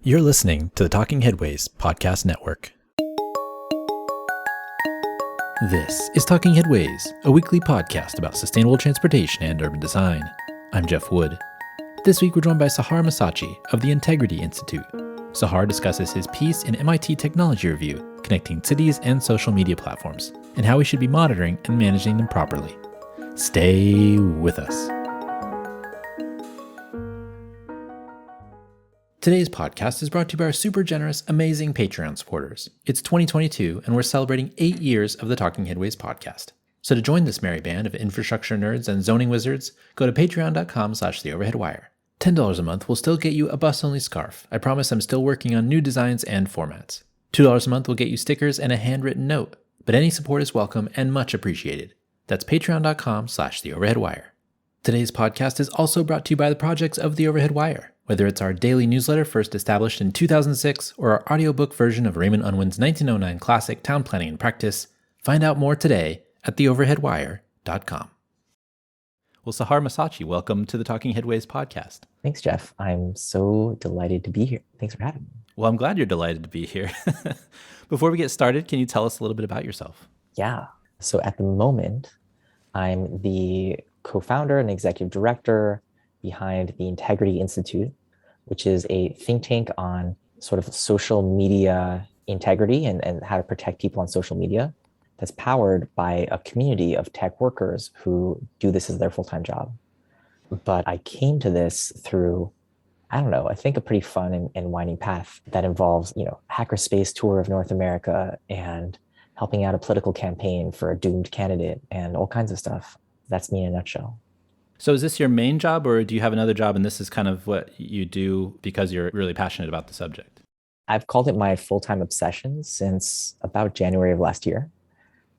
You're listening to the Talking Headways Podcast Network. This is Talking Headways, a weekly podcast about sustainable transportation and urban design. I'm Jeff Wood. This week we're joined by Sahar Masachi of the Integrity Institute. Sahar discusses his piece in MIT Technology Review, connecting cities and social media platforms, and how we should be monitoring and managing them properly. Stay with us. Today's podcast is brought to you by our super generous, amazing Patreon supporters. It's 2022, and we're celebrating 8 years of the Talking Headways podcast. So to join this merry band of infrastructure nerds and zoning wizards, go to patreon.com/theoverheadwire. $10 a month will still get you a bus-only scarf. I promise I'm still working on new designs and formats. $2 a month will get you stickers and a handwritten note, but any support is welcome and much appreciated. That's patreon.com/theoverheadwire. Today's podcast is also brought to you by the projects of The Overhead Wire. Whether it's our daily newsletter first established in 2006 or our audiobook version of Raymond Unwin's 1909 classic Town Planning and Practice, find out more today at theoverheadwire.com. Well, Sahar Masachi, welcome to the Talking Headways podcast. Thanks, Jeff. I'm so delighted to be here. Thanks for having me. Well, I'm glad you're delighted to be here. Before we get started, can you tell us a little bit about yourself? Yeah. So at the moment, I'm the co-founder and executive director behind the Integrity Institute, which is a think tank on sort of social media integrity and how to protect people on social media that's powered by a community of tech workers who do this as their full-time job. But I came to this through, I think a pretty fun and winding path that involves, hackerspace tour of North America and helping out a political campaign for a doomed candidate and all kinds of stuff. That's me in a nutshell. So is this your main job, or do you have another job and this is kind of what you do because you're really passionate about the subject? I've called it my full-time obsession since about January of last year.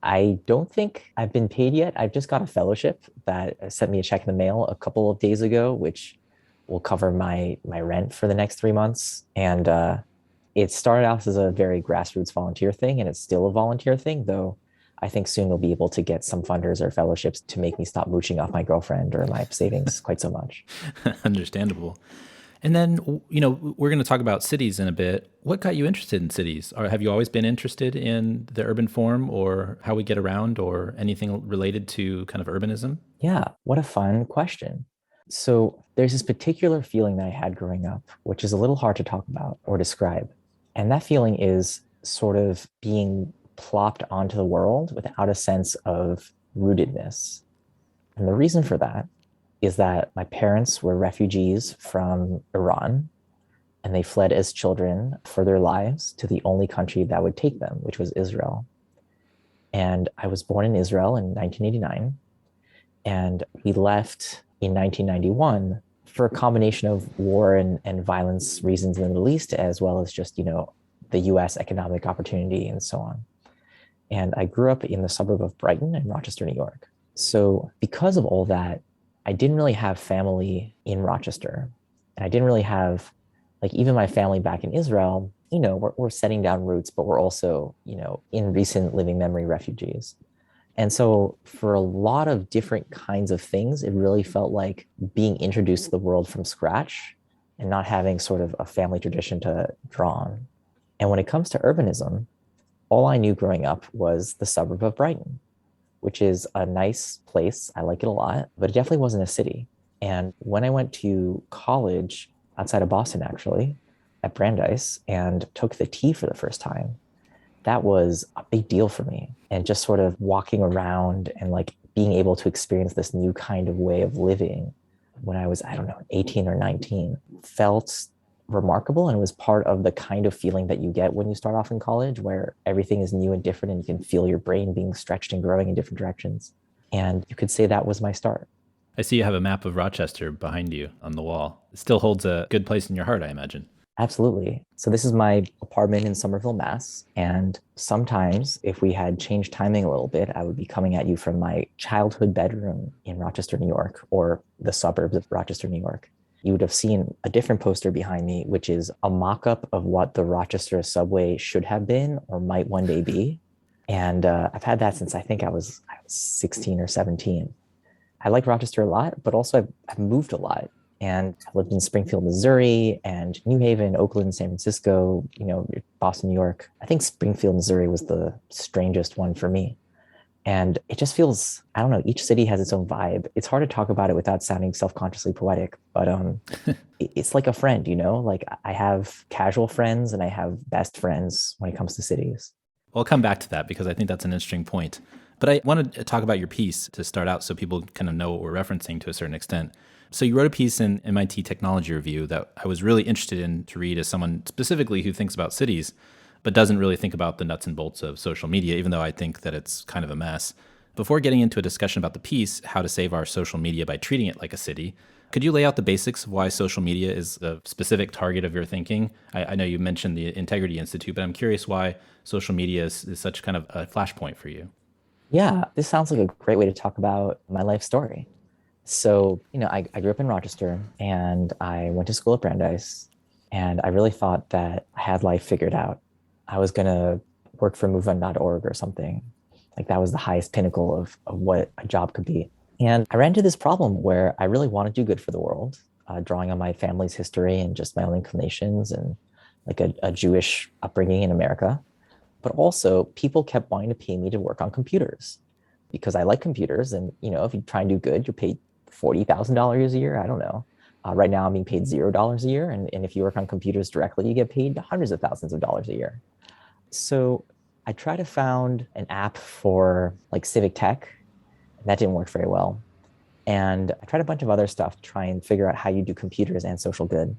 I don't think I've been paid yet. I've just got a fellowship that sent me a check in the mail a couple of days ago, which will cover my rent for the next 3 months. And it started out as a very grassroots volunteer thing, and it's still a volunteer thing, though I think soon we'll be able to get some funders or fellowships to make me stop mooching off my girlfriend or my savings quite so much. Understandable. And then, we're going to talk about cities in a bit. What got you interested in cities? Or have you always been interested in the urban form or how we get around or anything related to kind of urbanism? Yeah, what a fun question. So there's this particular feeling that I had growing up, which is a little hard to talk about or describe. And that feeling is sort of being plopped onto the world without a sense of rootedness. And the reason for that is that my parents were refugees from Iran, and they fled as children for their lives to the only country that would take them, which was Israel. And I was born in Israel in 1989, and we left in 1991 for a combination of war and violence reasons in the Middle East, as well as just, the US economic opportunity and so on. And I grew up in the suburb of Brighton in Rochester, New York. So because of all that, I didn't really have family in Rochester. And I didn't really have, even my family back in Israel, we're setting down roots, but we're also, in recent living memory refugees. And so for a lot of different kinds of things, it really felt like being introduced to the world from scratch and not having sort of a family tradition to draw on. And when it comes to urbanism, all I knew growing up was the suburb of Brighton, which is a nice place. I like it a lot, but it definitely wasn't a city. And when I went to college outside of Boston, actually, at Brandeis, and took the T for the first time, that was a big deal for me. And just sort of walking around and being able to experience this new kind of way of living when I was, 18 or 19, felt remarkable, and it was part of the kind of feeling that you get when you start off in college, where everything is new and different and you can feel your brain being stretched and growing in different directions. And you could say that was my start. I see you have a map of Rochester behind you on the wall. It still holds a good place in your heart, I imagine. Absolutely. So this is my apartment in Somerville, Mass. And sometimes if we had changed timing a little bit, I would be coming at you from my childhood bedroom in Rochester, New York, or the suburbs of Rochester, New York. You would have seen a different poster behind me, which is a mock-up of what the Rochester subway should have been or might one day be. And I've had that since I think I was 16 or 17. I like Rochester a lot, but also I've moved a lot. And I lived in Springfield, Missouri, and New Haven, Oakland, San Francisco, Boston, New York. I think Springfield, Missouri was the strangest one for me. And it just feels, I don't know, each city has its own vibe. It's hard to talk about it without sounding self-consciously poetic, but it's like a friend, like I have casual friends and I have best friends when it comes to cities. Well, I'll come back to that because I think that's an interesting point. But I wanted to talk about your piece to start out so people kind of know what we're referencing to a certain extent. So you wrote a piece in MIT Technology Review that I was really interested in to read as someone specifically who thinks about cities, but doesn't really think about the nuts and bolts of social media, even though I think that it's kind of a mess. Before getting into a discussion about the piece, how to save our social media by treating it like a city, could you lay out the basics of why social media is a specific target of your thinking? I know you mentioned the Integrity Institute, but I'm curious why social media is such kind of a flashpoint for you. Yeah, this sounds like a great way to talk about my life story. So, I grew up in Rochester and I went to school at Brandeis, and I really thought that I had life figured out. I was going to work for moveon.org or something. Like that was the highest pinnacle of what a job could be. And I ran into this problem where I really want to do good for the world, drawing on my family's history and just my own inclinations and like a Jewish upbringing in America. But also people kept wanting to pay me to work on computers because I like computers. And, if you try and do good, you're paid $40,000 a year. I don't know. Right now I'm being paid $0 a year. And if you work on computers directly, you get paid hundreds of thousands of dollars a year. So I tried to found an app for like civic tech. And that didn't work very well. And I tried a bunch of other stuff to try and figure out how you do computers and social good.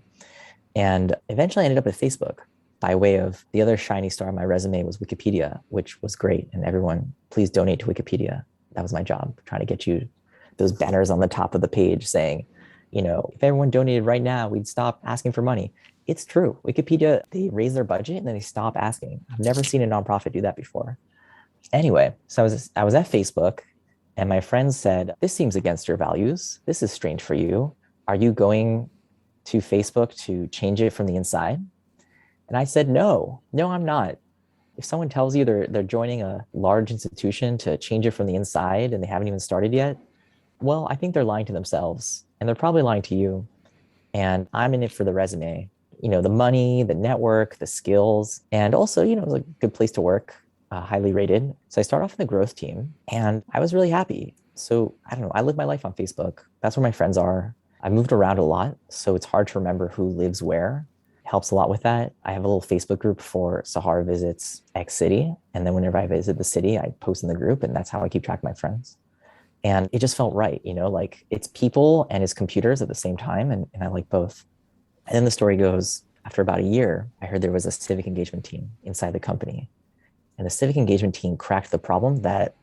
And eventually I ended up at Facebook by way of the other shiny star on my resume was Wikipedia, which was great. And everyone, please donate to Wikipedia. That was my job, trying to get you those banners on the top of the page saying, if everyone donated right now, we'd stop asking for money. It's true. Wikipedia, they raise their budget and then they stop asking. I've never seen a nonprofit do that before. Anyway, so I was at Facebook and my friends said, this seems against your values. This is strange for you. Are you going to Facebook to change it from the inside? And I said, no, I'm not. If someone tells you they're joining a large institution to change it from the inside and they haven't even started yet, well, I think they're lying to themselves and they're probably lying to you. And I'm in it for the resume, the money, the network, the skills, and also, it was a good place to work, highly rated. So I started off in the growth team and I was really happy. So I don't know, I live my life on Facebook. That's where my friends are. I moved around a lot, so it's hard to remember who lives where. Helps a lot with that. I have a little Facebook group for Sahar visits X city. And then whenever I visit the city, I post in the group and that's how I keep track of my friends. And it just felt right, like it's people and it's computers at the same time. And I like both. And then the story goes, after about a year, I heard there was a civic engagement team inside the company. And the civic engagement team cracked the problem that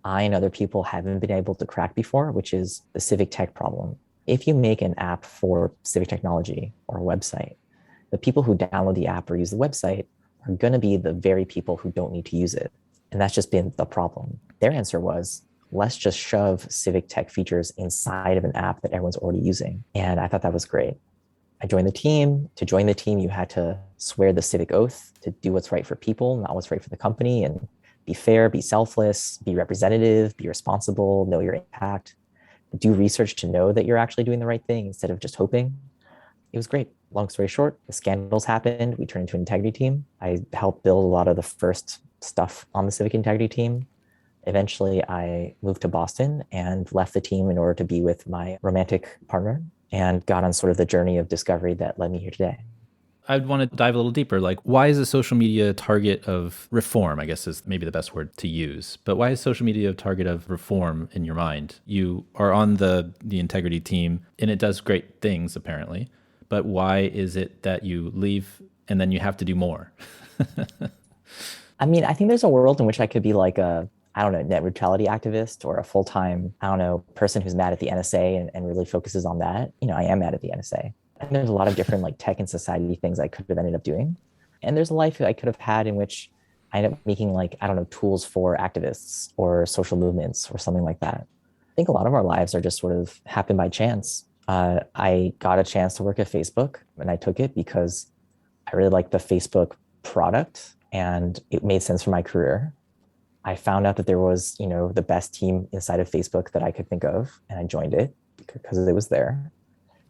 I and other people haven't been able to crack before, which is the civic tech problem. If you make an app for civic technology or a website, the people who download the app or use the website are going to be the very people who don't need to use it. And that's just been the problem. Their answer was, let's just shove civic tech features inside of an app that everyone's already using. And I thought that was great. I joined the team. To join the team, you had to swear the civic oath to do what's right for people, not what's right for the company, and be fair, be selfless, be representative, be responsible, know your impact, do research to know that you're actually doing the right thing instead of just hoping. It was great. Long story short, the scandals happened. We turned into an integrity team. I helped build a lot of the first stuff on the civic integrity team. Eventually, I moved to Boston and left the team in order to be with my romantic partner and got on sort of the journey of discovery that led me here today. I'd want to dive a little deeper. Like, why is a social media a target of reform? I guess is maybe the best word to use. But why is social media a target of reform in your mind? You are on the integrity team and it does great things, apparently. But why is it that you leave and then you have to do more? I mean, I think there's a world in which I could be like a, I don't know, net neutrality activist or a full-time, I don't know, person who's mad at the NSA and really focuses on that. I am mad at the NSA. And there's a lot of different like tech and society things I could have ended up doing. And there's a life I could have had in which I ended up making like, I don't know, tools for activists or social movements or something like that. I think a lot of our lives are just sort of happen by chance. I got a chance to work at Facebook and I took it because I really liked the Facebook product and it made sense for my career. I found out that there was, the best team inside of Facebook that I could think of, and I joined it because it was there.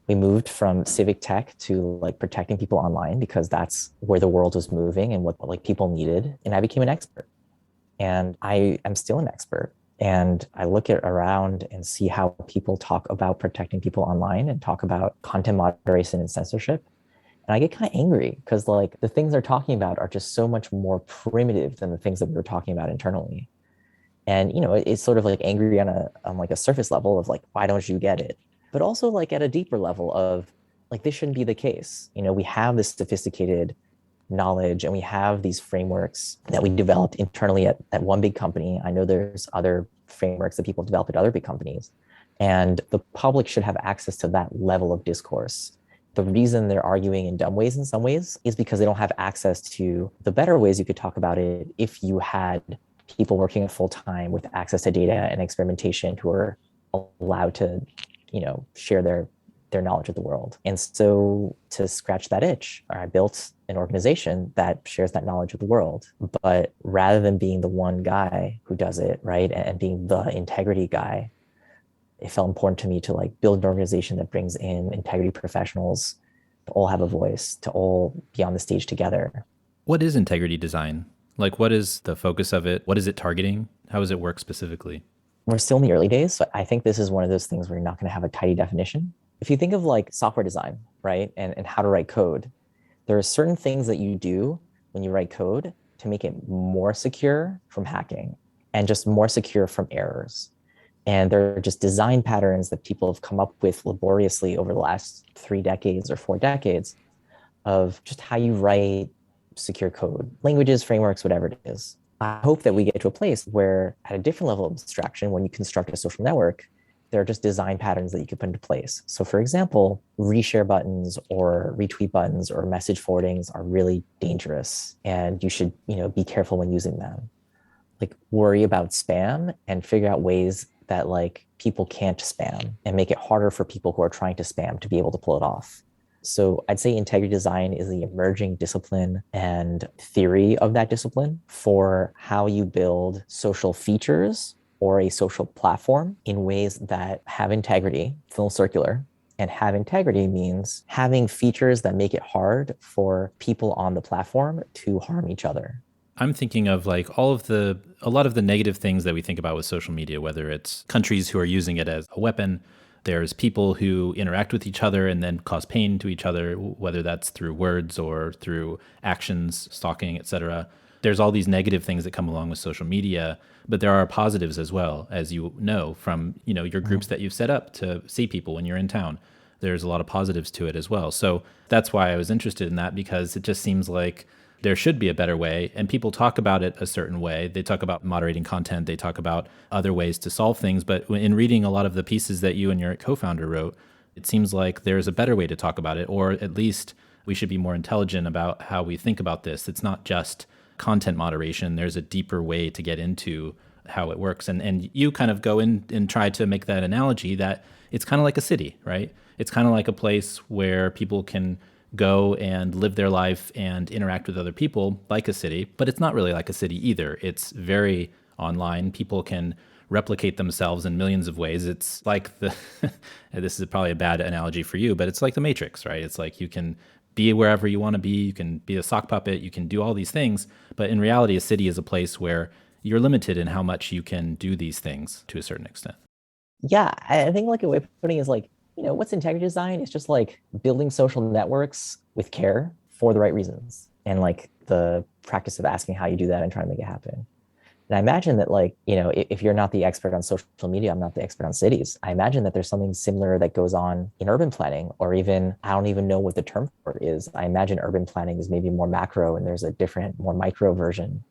We moved from civic tech to like protecting people online because that's where the world was moving and what like people needed. And I became an expert. And I am still an expert. And I look at around and see how people talk about protecting people online and talk about content moderation and censorship. And I get kind of angry because like the things they're talking about are just so much more primitive than the things that we were talking about internally. And it's sort of like angry on like a surface level of like, why don't you get it? But also like at a deeper level of like this shouldn't be the case. We have this sophisticated knowledge and we have these frameworks that we developed internally at one big company. I know there's other frameworks that people develop at other big companies. And the public should have access to that level of discourse. The reason they're arguing in dumb ways in some ways is because they don't have access to the better ways you could talk about it if you had people working full time with access to data and experimentation who are allowed to, share their knowledge of the world. And so to scratch that itch, I built an organization that shares that knowledge of the world. But rather than being the one guy who does it, right, and being the integrity guy, it felt important to me to like build an organization that brings in integrity professionals to all have a voice, to all be on the stage together. What is integrity design? Like, what is the focus of it? What is it targeting? How does it work specifically? We're still in the early days, so I think this is one of those things where you're not going to have a tidy definition. If you think of like software design, right, and how to write code, there are certain things that you do when you write code to make it more secure from hacking and just more secure from errors. And there are just design patterns that people have come up with laboriously over the last 3 decades or 4 decades of just how you write secure code, languages, frameworks, whatever it is. I hope that we get to a place where at a different level of abstraction, when you construct a social network, there are just design patterns that you could put into place. So for example, reshare buttons or retweet buttons or message forwardings are really dangerous. And you should, be careful when using them. Like worry about spam and figure out ways that like people can't spam and make it harder for people who are trying to spam to be able to pull it off. So I'd say integrity design is the emerging discipline and theory of that discipline for how you build social features or a social platform in ways that have integrity, full circular. And have integrity means having features that make it hard for people on the platform to harm each other. I'm thinking of like a lot of the negative things that we think about with social media, whether it's countries who are using it as a weapon. There's people who interact with each other and then cause pain to each other, whether that's through words or through actions, stalking, etc. There's all these negative things that come along with social media, but there are positives as well, as you know from your groups that you've set up to see people when you're in town. There's a lot of positives to it as well. So that's why I was interested in that, because it just seems like there should be a better way, and people talk about it a certain way. They talk about moderating content. They talk about other ways to solve things. But in reading a lot of the pieces that you and your co-founder wrote, it seems like there's a better way to talk about it, or at least we should be more intelligent about how we think about this. It's not just content moderation. There's a deeper way to get into how it works. And you kind of go in and try to make that analogy that it's kind of like a city, right? It's kind of like a place where people can go and live their life and interact with other people like a city, but it's not really like a city either. It's very online. People can replicate themselves in millions of ways. It's like this is probably a bad analogy for you, but it's like the Matrix, right? It's like you can be wherever you want to be. You can be a sock puppet. You can do all these things. But in reality, a city is a place where you're limited in how much you can do these things to a certain extent. Yeah, I think like a way of putting it is like, what's integrity design? It's just like building social networks with care for the right reasons. And like the practice of asking how you do that and trying to make it happen. And I imagine that like, if you're not the expert on social media, I'm not the expert on cities. I imagine that there's something similar that goes on in urban planning, or even, I don't even know what the term for it is. I imagine urban planning is maybe more macro and there's a different, more micro version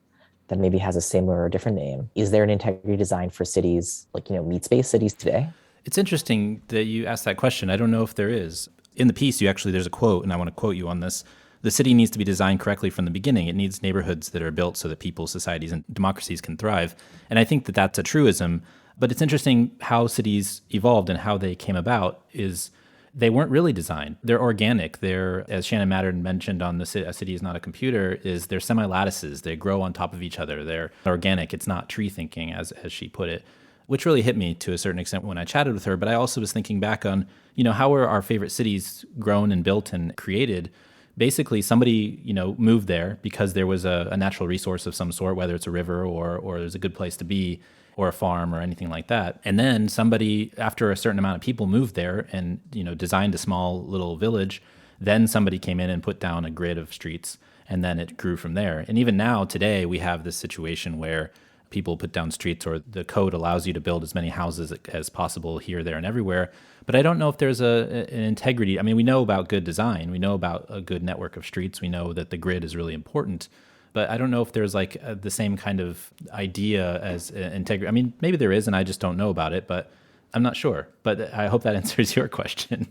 that maybe has a similar or different name. Is there an integrity design for cities, like, meat space cities today? It's interesting that you asked that question. I don't know if there is. In the piece, there's a quote, and I want to quote you on this. The city needs to be designed correctly from the beginning. It needs neighborhoods that are built so that people, societies, and democracies can thrive. And I think that that's a truism. But it's interesting how cities evolved and how they came about is they weren't really designed. They're organic. They're, as Shannon Mattern mentioned on A City is Not a Computer, is they're semi-lattices. They grow on top of each other. They're organic. It's not tree thinking, as she put it. which really hit me to a certain extent when I chatted with her. But I also was thinking back on, how were our favorite cities grown and built and created? Basically, somebody, moved there because there was a natural resource of some sort, whether it's a river or there's a good place to be, or a farm or anything like that. And then somebody, after a certain amount of people moved there and, designed a small little village, then somebody came in and put down a grid of streets, and then it grew from there. And even now, today, we have this situation where people put down streets, or the code allows you to build as many houses as possible here, there, and everywhere. But I don't know if there's an integrity. I mean, we know about good design. We know about a good network of streets. We know that the grid is really important. But I don't know if there's like the same kind of idea as integrity. I mean, maybe there is, and I just don't know about it, but I'm not sure. But I hope that answers your question.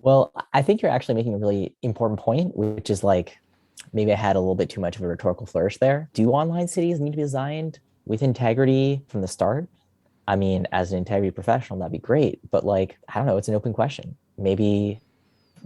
Well, I think you're actually making a really important point, which is like, maybe I had a little bit too much of a rhetorical flourish there. Do online cities need to be designed with integrity from the start? I mean, as an integrity professional, that'd be great. But like, I don't know, it's an open question. Maybe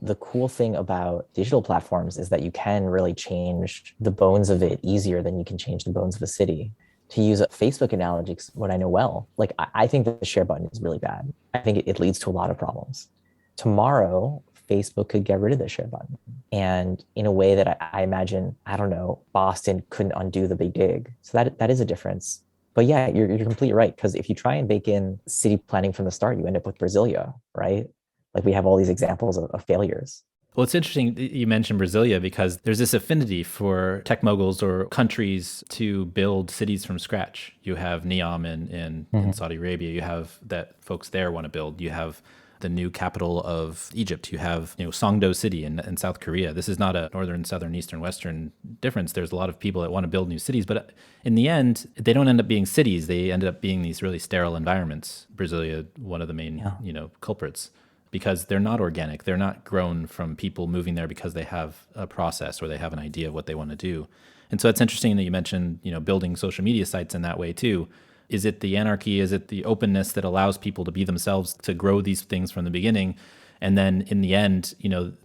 the cool thing about digital platforms is that you can really change the bones of it easier than you can change the bones of a city. To use a Facebook analogy, what I know well, like I think that the share button is really bad. I think it leads to a lot of problems. Tomorrow, Facebook could get rid of the share button. And in a way that I imagine, I don't know, Boston couldn't undo the big dig. So that is a difference. But yeah, you're completely right. Because if you try and bake in city planning from the start, you end up with Brasilia, right? Like we have all these examples of failures. Well, it's interesting you mentioned Brasilia because there's this affinity for tech moguls or countries to build cities from scratch. You have Neom in Saudi Arabia. You have that folks there want to build. You have the new capital of Egypt. You have, Songdo City in South Korea. This is not a northern, southern, eastern, western difference. There's a lot of people that want to build new cities, but in the end, they don't end up being cities. They end up being these really sterile environments. Brasilia, one of the main, culprits, because they're not organic. They're not grown from people moving there because they have a process or they have an idea of what they want to do. And so it's interesting that you mentioned, building social media sites in that way too. Is it the anarchy? Is it the openness that allows people to be themselves, to grow these things from the beginning? And then in the end,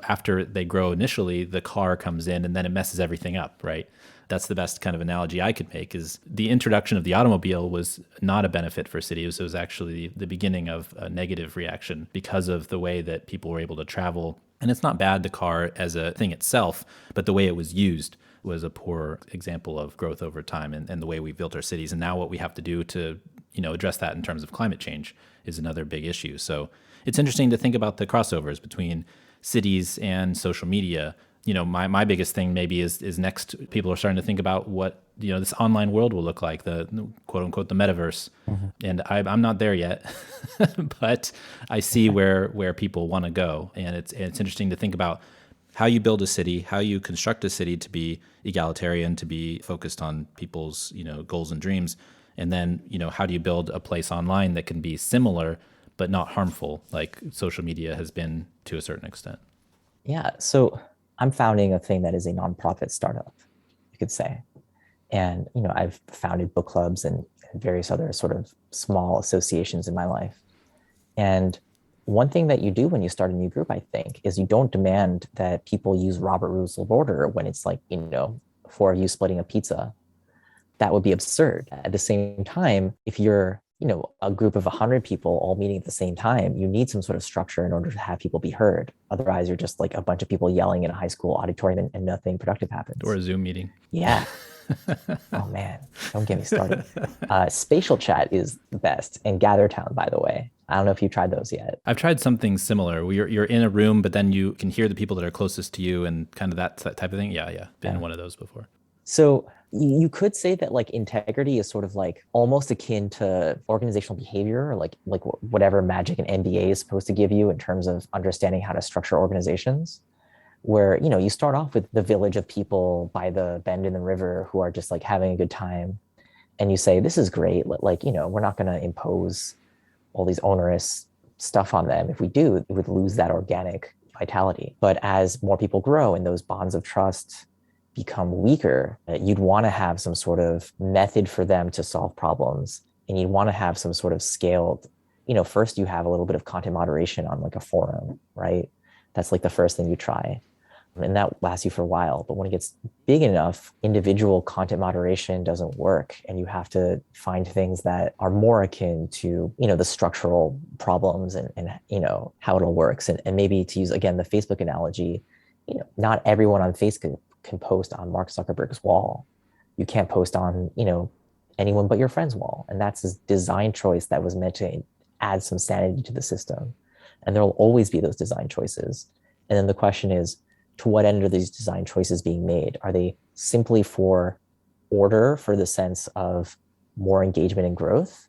after they grow initially, the car comes in and then it messes everything up, right? That's the best kind of analogy I could make, is the introduction of the automobile was not a benefit for cities. It was actually the beginning of a negative reaction because of the way that people were able to travel. And it's not bad, the car as a thing itself, but the way it was used was a poor example of growth over time and the way we built our cities. And now what we have to do to, address that in terms of climate change is another big issue. So it's interesting to think about the crossovers between cities and social media. My biggest thing maybe is next, people are starting to think about what, this online world will look like, the quote unquote, the metaverse. Mm-hmm. And I'm not there yet, but I see where people want to go. And it's interesting to think about how you build a city, how you construct a city to be egalitarian, to be focused on people's, goals and dreams. And then, how do you build a place online that can be similar, but not harmful, like social media has been to a certain extent? Yeah. So I'm founding a thing that is a nonprofit startup, you could say. And, I've founded book clubs and various other sort of small associations in my life. And one thing that you do when you start a new group, I think, is you don't demand that people use Robert Rules of Order when it's like, four of you splitting a pizza. That would be absurd. At the same time, if you're, a group of 100 people all meeting at the same time, you need some sort of structure in order to have people be heard. Otherwise, you're just like a bunch of people yelling in a high school auditorium and nothing productive happens. Or a Zoom meeting. Yeah. Oh man, don't get me started. Spatial chat is the best, and GatherTown, by the way. I don't know if you've tried those yet. I've tried something similar. You're in a room, but then you can hear the people that are closest to you and kind of that type of thing. Yeah. Been in one of those before. So you could say that like integrity is sort of like almost akin to organizational behavior, or like whatever magic an MBA is supposed to give you in terms of understanding how to structure organizations, where, you start off with the village of people by the bend in the river who are just like having a good time. And you say, this is great. Like, we're not going to impose all these onerous stuff on them. If we do, it would lose that organic vitality. But as more people grow and those bonds of trust become weaker, you'd want to have some sort of method for them to solve problems. And you'd want to have some sort of scaled, first you have a little bit of content moderation on like a forum, right? That's like the first thing you try. and that lasts you for a while. But when it gets big enough, individual content moderation doesn't work, and you have to find things that are more akin to, the structural problems and how it all works. And maybe, to use again the Facebook analogy, not everyone on Facebook can post on Mark Zuckerberg's wall. You can't post on, anyone but your friend's wall. And that's a design choice that was meant to add some sanity to the system. And there will always be those design choices. And then the question is, to what end are these design choices being made? Are they simply for order, for the sense of more engagement and growth?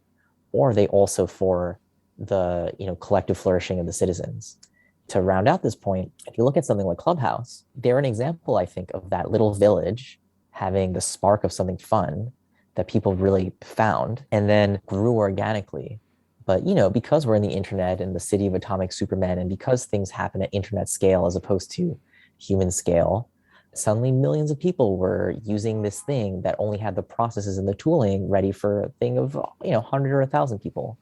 Or are they also for the collective flourishing of the citizens? To round out this point, if you look at something like Clubhouse, they're an example, I think, of that little village having the spark of something fun that people really found and then grew organically. But, because we're in the internet and the city of atomic supermen, and because things happen at internet scale as opposed to human scale, suddenly millions of people were using this thing that only had the processes and the tooling ready for a thing of, 100 or 1,000 people.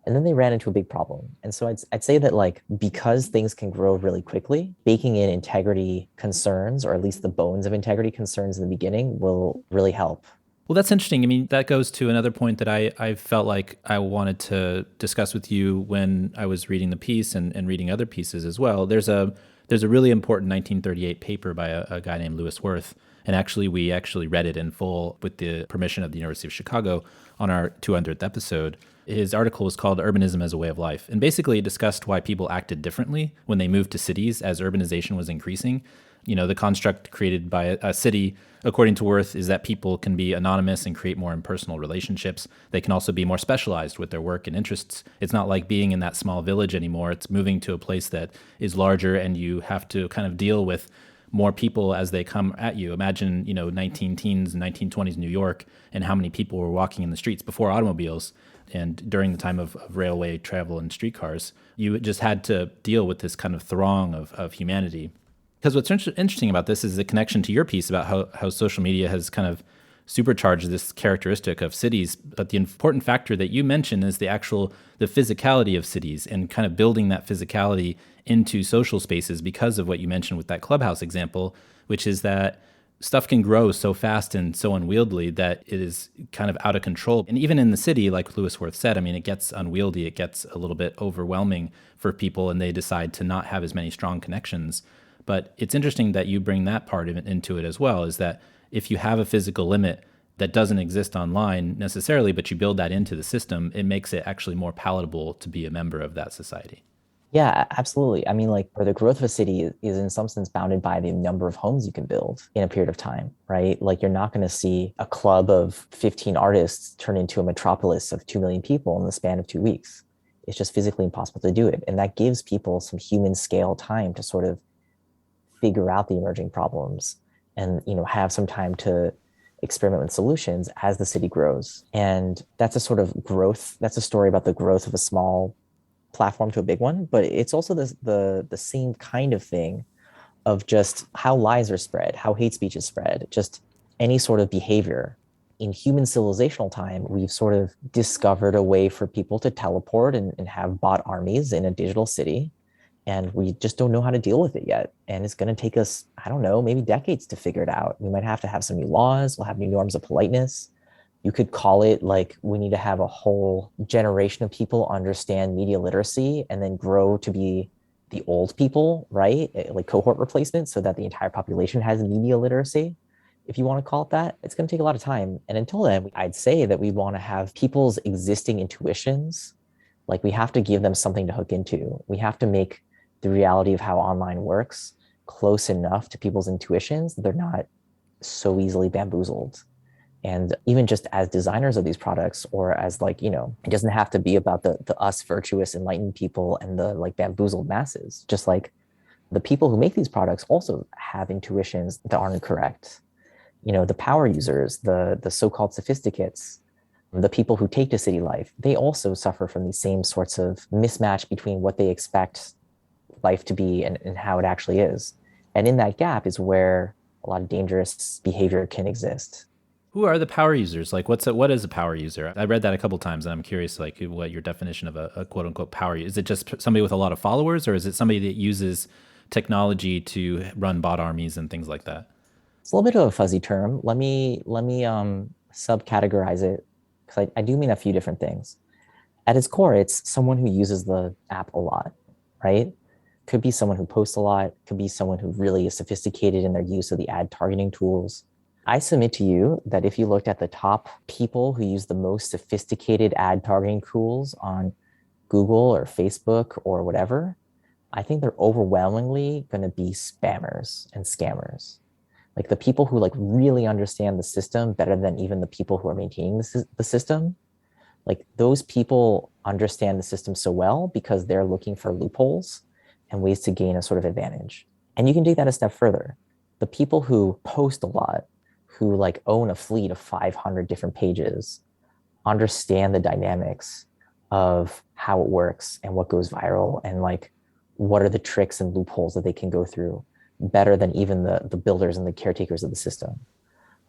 And then they ran into a big problem. And so I'd say that, like, because things can grow really quickly, baking in integrity concerns, or at least the bones of integrity concerns in the beginning, will really help. Well, that's interesting. I mean, that goes to another point that I felt like I wanted to discuss with you when I was reading the piece and reading other pieces as well. There's a really important 1938 paper by a guy named Lewis Worth. And we actually read it in full with the permission of the University of Chicago on our 200th episode. His article was called Urbanism as a Way of Life, and basically it discussed why people acted differently when they moved to cities as urbanization was increasing. The construct created by a city, according to Worth, is that people can be anonymous and create more impersonal relationships. They can also be more specialized with their work and interests. It's not like being in that small village anymore. It's moving to a place that is larger, and you have to kind of deal with more people as they come at you. Imagine, 19 teens and 1920s New York, and how many people were walking in the streets before automobiles and during the time of railway travel and streetcars. You just had to deal with this kind of throng of humanity. Because what's interesting about this is the connection to your piece about how social media has kind of supercharged this characteristic of cities. But the important factor that you mentioned is the physicality of cities, and kind of building that physicality into social spaces because of what you mentioned with that Clubhouse example, which is that stuff can grow so fast and so unwieldy that it is kind of out of control. And even in the city, like Lewis Worth said, I mean, it gets unwieldy, it gets a little bit overwhelming for people, and they decide to not have as many strong connections. But it's interesting that you bring that part of it into it as well, is that if you have a physical limit that doesn't exist online necessarily, but you build that into the system, it makes it actually more palatable to be a member of that society. Yeah, absolutely. I mean, like, where the growth of a city is in some sense bounded by the number of homes you can build in a period of time, right? Like, you're not going to see a club of 15 artists turn into a metropolis of 2 million people in the span of 2 weeks. It's just physically impossible to do it. And that gives people some human scale time to sort of figure out the emerging problems and, have some time to experiment with solutions as the city grows. And that's a sort of growth. That's a story about the growth of a small platform to a big one, but it's also the same kind of thing of just how lies are spread, how hate speech is spread, just any sort of behavior. In human civilizational time, we've sort of discovered a way for people to teleport and have bot armies in a digital city. And we just don't know how to deal with it yet. And it's going to take us, I don't know, maybe decades to figure it out. We might have to have some new laws. We'll have new norms of politeness. You could call it like we need to have a whole generation of people understand media literacy and then grow to be the old people, right? Like cohort replacement, so that the entire population has media literacy. If you want to call it that, it's going to take a lot of time. And until then, I'd say that we want to have people's existing intuitions. Like, we have to give them something to hook into. We have to make the reality of how online works close enough to people's intuitions that they're not so easily bamboozled. And even just as designers of these products, or as like, it doesn't have to be about the us virtuous enlightened people and the like bamboozled masses. Just like the people who make these products also have intuitions that aren't correct. The power users, the so-called sophisticates, the people who take to city life, they also suffer from these same sorts of mismatch between what they expect life to be and how it actually is. And in that gap is where a lot of dangerous behavior can exist. Who are the power users? Like, what is a power user? I read that a couple of times, and I'm curious, like, what your definition of a quote unquote power user is. It just somebody with a lot of followers, or is it somebody that uses technology to run bot armies and things like that? It's a little bit of a fuzzy term. Let me subcategorize it because I do mean a few different things. At its core, it's someone who uses the app a lot, right? Could be someone who posts a lot, could be someone who really is sophisticated in their use of the ad targeting tools. I submit to you that if you looked at the top people who use the most sophisticated ad targeting tools on Google or Facebook or whatever, I think they're overwhelmingly going to be spammers and scammers. Like the people who like really understand the system better than even the people who are maintaining the system, like those people understand the system so well because they're looking for loopholes and ways to gain a sort of advantage. And you can take that a step further. The people who post a lot, who like own a fleet of 500 different pages, understand the dynamics of how it works and what goes viral and like what are the tricks and loopholes that they can go through better than even the builders and the caretakers of the system.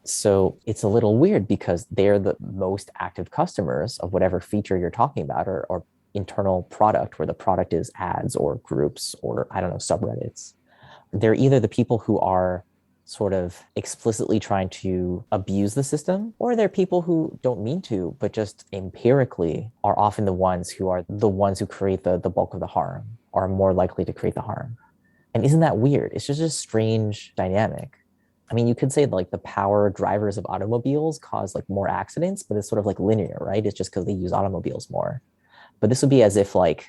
So it's a little weird because they're the most active customers of whatever feature you're talking about or internal product where the product is ads or groups or I don't know, subreddits. They're either the people who are sort of explicitly trying to abuse the system, or they're people who don't mean to, but just empirically are often the ones who create the bulk of the harm, are more likely to create the harm. And isn't that weird? It's just a strange dynamic. I mean, you could say like the power drivers of automobiles cause like more accidents, but it's sort of like linear, right? It's just because they use automobiles more. But this would be as if like,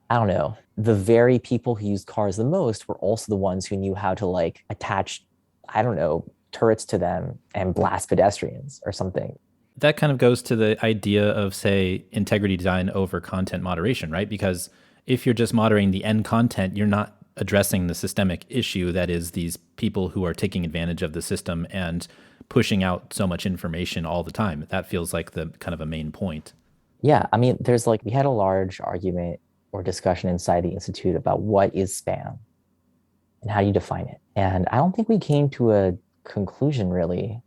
I don't know, the very people who used cars the most were also the ones who knew how to like attach, I don't know, turrets to them and blast pedestrians or something. That kind of goes to the idea of, say, integrity design over content moderation, right? Because if you're just moderating the end content, you're not addressing the systemic issue that is these people who are taking advantage of the system and pushing out so much information all the time. That feels like the kind of a main point. Yeah, I mean, there's like, we had a large argument or discussion inside the Institute about what is spam and how you define it. And I don't think we came to a conclusion really.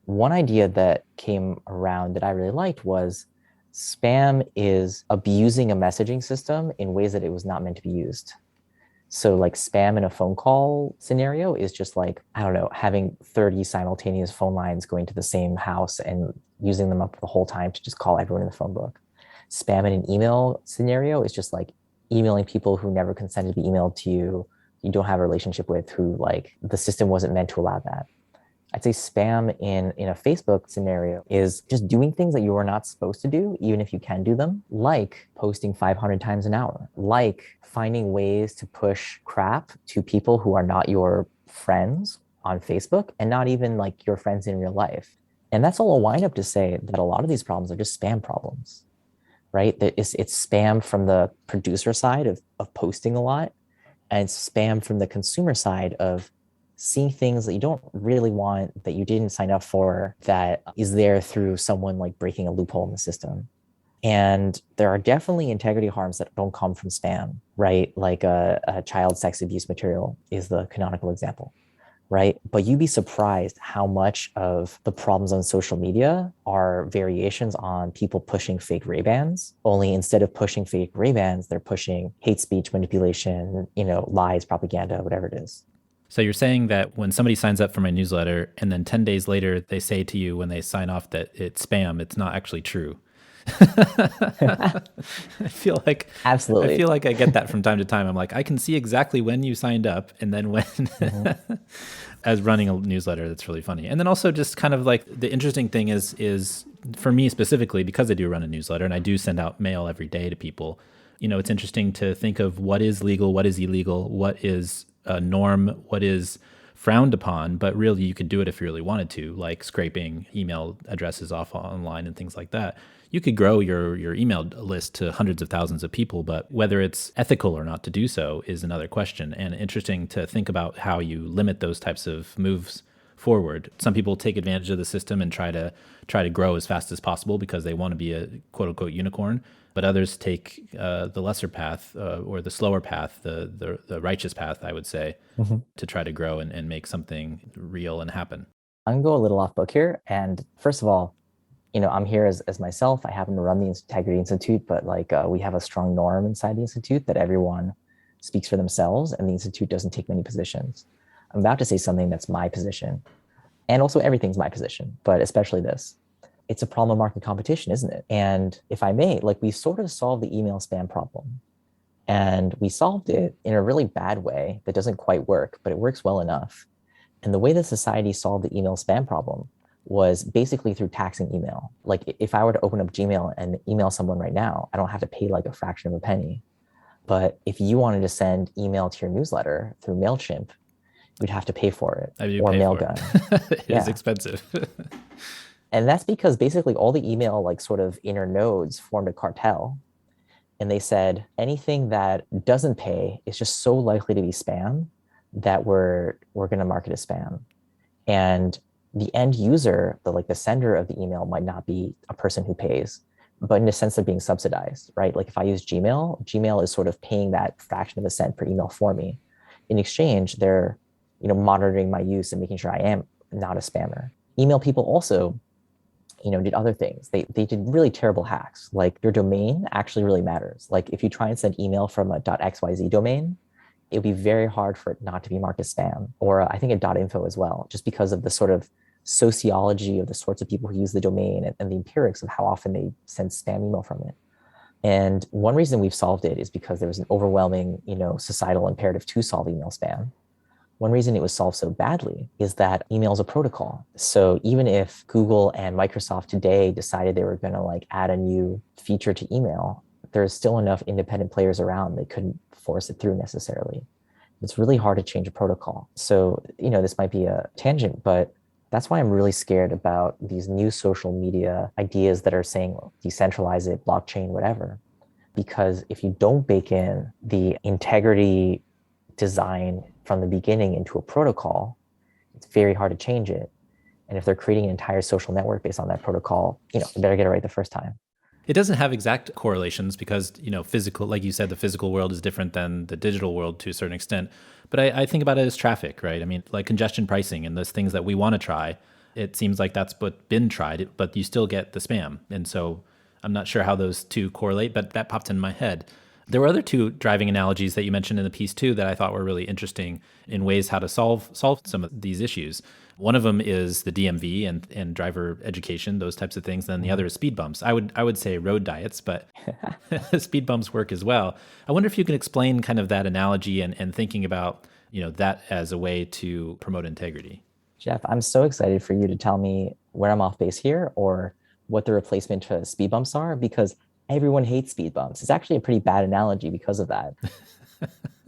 One idea that came around that I really liked was spam is abusing a messaging system in ways that it was not meant to be used. So like spam in a phone call scenario is just like, I don't know, having 30 simultaneous phone lines going to the same house and using them up the whole time to just call everyone in the phone book. Spam in an email scenario is just like emailing people who never consented to be emailed to you, you don't have a relationship with, who like the system wasn't meant to allow that. I'd say spam in a Facebook scenario is just doing things that you are not supposed to do, even if you can do them, like posting 500 times an hour, like finding ways to push crap to people who are not your friends on Facebook and not even like your friends in real life. And that's all a wind up to say that a lot of these problems are just spam problems, right? That it's spam from the producer side of posting a lot, and it's spam from the consumer side of seeing things that you don't really want, that you didn't sign up for, that is there through someone like breaking a loophole in the system. And there are definitely integrity harms that don't come from spam, right? Like a child sex abuse material is the canonical example, right? But you'd be surprised how much of the problems on social media are variations on people pushing fake Ray-Bans. Only instead of pushing fake Ray-Bans, they're pushing hate speech, manipulation, lies, propaganda, whatever it is. So you're saying that when somebody signs up for my newsletter and then 10 days later they say to you when they sign off that it's spam, it's not actually true. I feel like I Absolutely. feel like I get that from time to time. I'm like, I can see exactly when you signed up and then when as running a newsletter. That's really funny. And then also just kind of like the interesting thing is for me specifically, because I do run a newsletter and I do send out mail every day to people, it's interesting to think of what is legal, what is illegal, what is a norm, what is frowned upon, but really you could do it if you really wanted to, like scraping email addresses off online and things like that. You could grow your email list to hundreds of thousands of people, but whether it's ethical or not to do so is another question. And interesting to think about how you limit those types of moves forward. Some people take advantage of the system and try to grow as fast as possible because they want to be a quote unquote unicorn. But others take the lesser path or the slower path, the righteous path, I would say, to try to grow and make something real and happen. I'm gonna go a little off book here. And first of all, I'm here as myself. I happen to run the Integrity Institute, but like we have a strong norm inside the Institute that everyone speaks for themselves, and the Institute doesn't take many positions. I'm about to say something that's my position, and also everything's my position, but especially this. It's a problem of market competition, isn't it? And if I may, like, we sort of solved the email spam problem. And we solved it in a really bad way that doesn't quite work, but it works well enough. And the way that society solved the email spam problem was basically through taxing email. Like, if I were to open up Gmail and email someone right now, I don't have to pay like a fraction of a penny. But if you wanted to send email to your newsletter through MailChimp, you'd have to pay for it, or Mailgun. It is expensive. And that's because basically all the email like sort of inner nodes formed a cartel. And they said anything that doesn't pay is just so likely to be spam that we're going to mark it as spam. And the end user, the sender of the email, might not be a person who pays, but in a sense of being subsidized, right? Like if I use Gmail is sort of paying that fraction of a cent per email for me. In exchange, they're monitoring my use and making sure I am not a spammer. Email people also did other things. They did really terrible hacks. Like, your domain actually really matters. Like, if you try and send email from a .xyz domain, it would be very hard for it not to be marked as spam, or I think a .info as well, just because of the sort of sociology of the sorts of people who use the domain and the empirics of how often they send spam email from it. And one reason we've solved it is because there was an overwhelming, societal imperative to solve email spam. One reason it was solved so badly is that email is a protocol. So even if Google and Microsoft today decided they were going to add a new feature to email, there's still enough independent players around they couldn't force it through necessarily. It's really hard to change a protocol. So, this might be a tangent, but that's why I'm really scared about these new social media ideas that are saying decentralize it, blockchain, whatever. Because if you don't bake in the integrity design from the beginning into a protocol, it's very hard to change it. And if they're creating an entire social network based on that protocol, they better get it right the first time. It doesn't have exact correlations because, physical, like you said, the physical world is different than the digital world to a certain extent. But I think about it as traffic, right? I mean, like congestion pricing and those things that we want to try, it seems like that's been tried, but you still get the spam. And so I'm not sure how those two correlate, but that popped in my head. There were other two driving analogies that you mentioned in the piece too that I thought were really interesting in ways how to solve some of these issues. One of them is the DMV and driver education, those types of things. Then the other is speed bumps. I would say road diets, but speed bumps work as well. I wonder if you can explain kind of that analogy and thinking about that as a way to promote integrity. Jeff, I'm so excited for you to tell me where I'm off base here or what the replacement to speed bumps are, because everyone hates speed bumps. It's actually a pretty bad analogy because of that.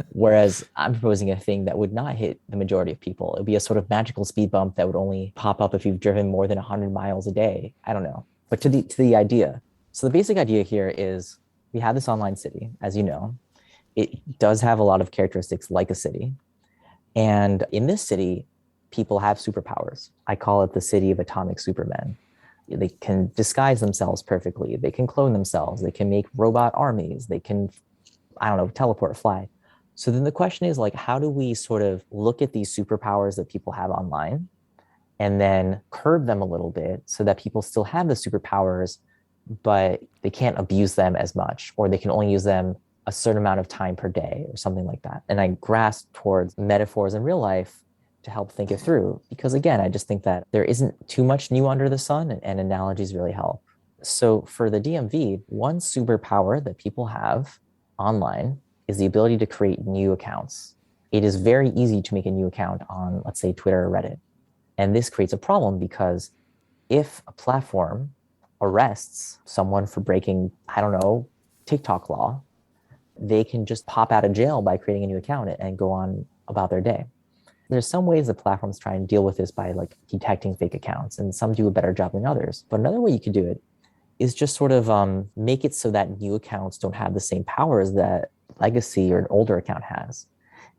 Whereas I'm proposing a thing that would not hit the majority of people. It would be a sort of magical speed bump that would only pop up if you've driven more than 100 miles a day. I don't know. But to the idea. So the basic idea here is we have this online city, as you know. It does have a lot of characteristics like a city. And in this city, people have superpowers. I call it the city of atomic supermen. They can disguise themselves perfectly. They can clone themselves. They can make robot armies. They can, teleport or fly. So then the question is how do we sort of look at these superpowers that people have online and then curb them a little bit so that people still have the superpowers, but they can't abuse them as much, or they can only use them a certain amount of time per day or something like that. And I grasp towards metaphors in real life to help think it through. Because again, I just think that there isn't too much new under the sun, and analogies really help. So for the DMV, one superpower that people have online is the ability to create new accounts. It is very easy to make a new account on, let's say, Twitter or Reddit. And this creates a problem because if a platform arrests someone for breaking, TikTok law, they can just pop out of jail by creating a new account and go on about their day. There's some ways that platforms try and deal with this by detecting fake accounts, and some do a better job than others. But another way you could do it is just sort of make it so that new accounts don't have the same powers that legacy or an older account has.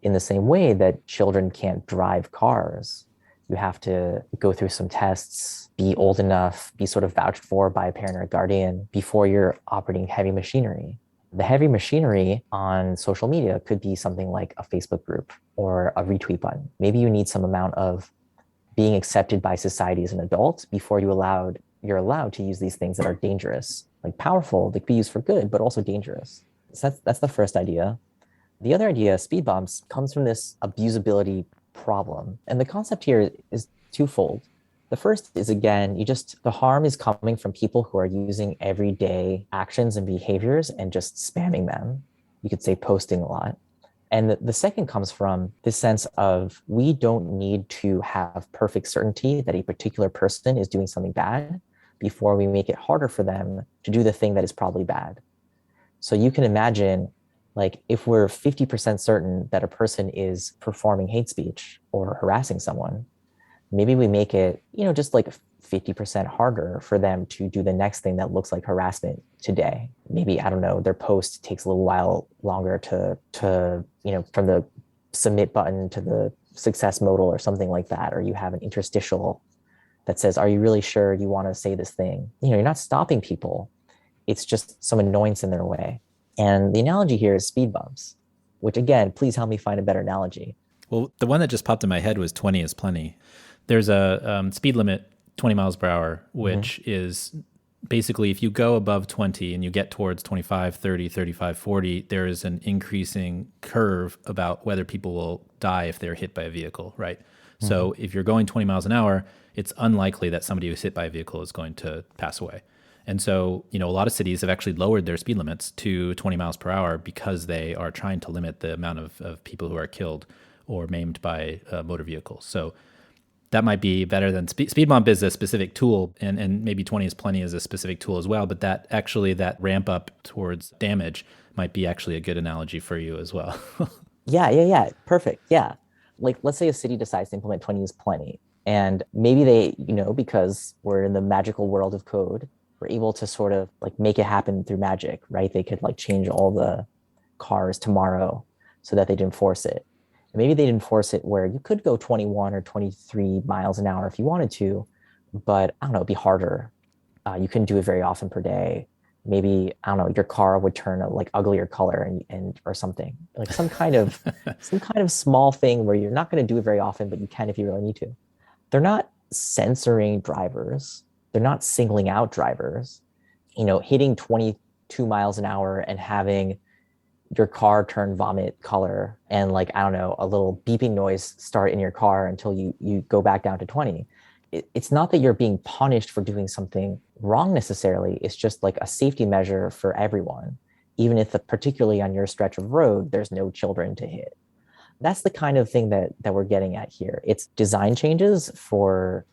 In the same way that children can't drive cars, you have to go through some tests, be old enough, be sort of vouched for by a parent or a guardian before you're operating heavy machinery. The heavy machinery on social media could be something like a Facebook group or a retweet button. Maybe you need some amount of being accepted by society as an adult before you're allowed to use these things that are dangerous, powerful, they could be used for good, but also dangerous. So that's the first idea. The other idea, speed bumps, comes from this abusability problem. And the concept here is twofold. The first is, again, the harm is coming from people who are using everyday actions and behaviors and just spamming them. You could say posting a lot. And the second comes from this sense of we don't need to have perfect certainty that a particular person is doing something bad before we make it harder for them to do the thing that is probably bad. So you can imagine, like, if we're 50% certain that a person is performing hate speech or harassing someone, maybe we make it, just like 50% harder for them to do the next thing that looks like harassment today. Maybe, I don't know, their post takes a little while longer to from the submit button to the success modal or something like that. Or you have an interstitial that says, are you really sure you want to say this thing? You're not stopping people. It's just some annoyance in their way. And the analogy here is speed bumps, which, again, please help me find a better analogy. Well, the one that just popped in my head was 20 is plenty. There's a speed limit, 20 miles per hour, which is basically if you go above 20 and you get towards 25, 30, 35, 40, there is an increasing curve about whether people will die if they're hit by a vehicle, right? So if you're going 20 miles an hour, it's unlikely that somebody who's hit by a vehicle is going to pass away. And so, a lot of cities have actually lowered their speed limits to 20 miles per hour because they are trying to limit the amount of people who are killed or maimed by motor vehicles. So that might be better than speed bump is a specific tool, and maybe 20 is plenty is a specific tool as well. But that ramp up towards damage might be actually a good analogy for you as well. Yeah. Perfect. Yeah. Like, let's say a city decides to implement 20 is plenty. And maybe they, because we're in the magical world of code, we're able to sort of like make it happen through magic, right? They could like change all the cars tomorrow so that they didn't force it. And maybe they didn't force it where you could go 21 or 23 miles an hour if you wanted to, but I don't know, it'd be harder. You couldn't do it very often per day. Maybe, I don't know, your car would turn a like uglier color and or something, like some kind of small thing where you're not going to do it very often, but you can if you really need to. They're not censoring drivers. They're not singling out drivers. Hitting 22 miles an hour and having your car turn vomit color and, like, I don't know, a little beeping noise start in your car until you go back down to 20. It's not that you're being punished for doing something wrong necessarily. It's just like a safety measure for everyone, even if particularly on your stretch of road, there's no children to hit. That's the kind of thing that we're getting at here. It's design changes for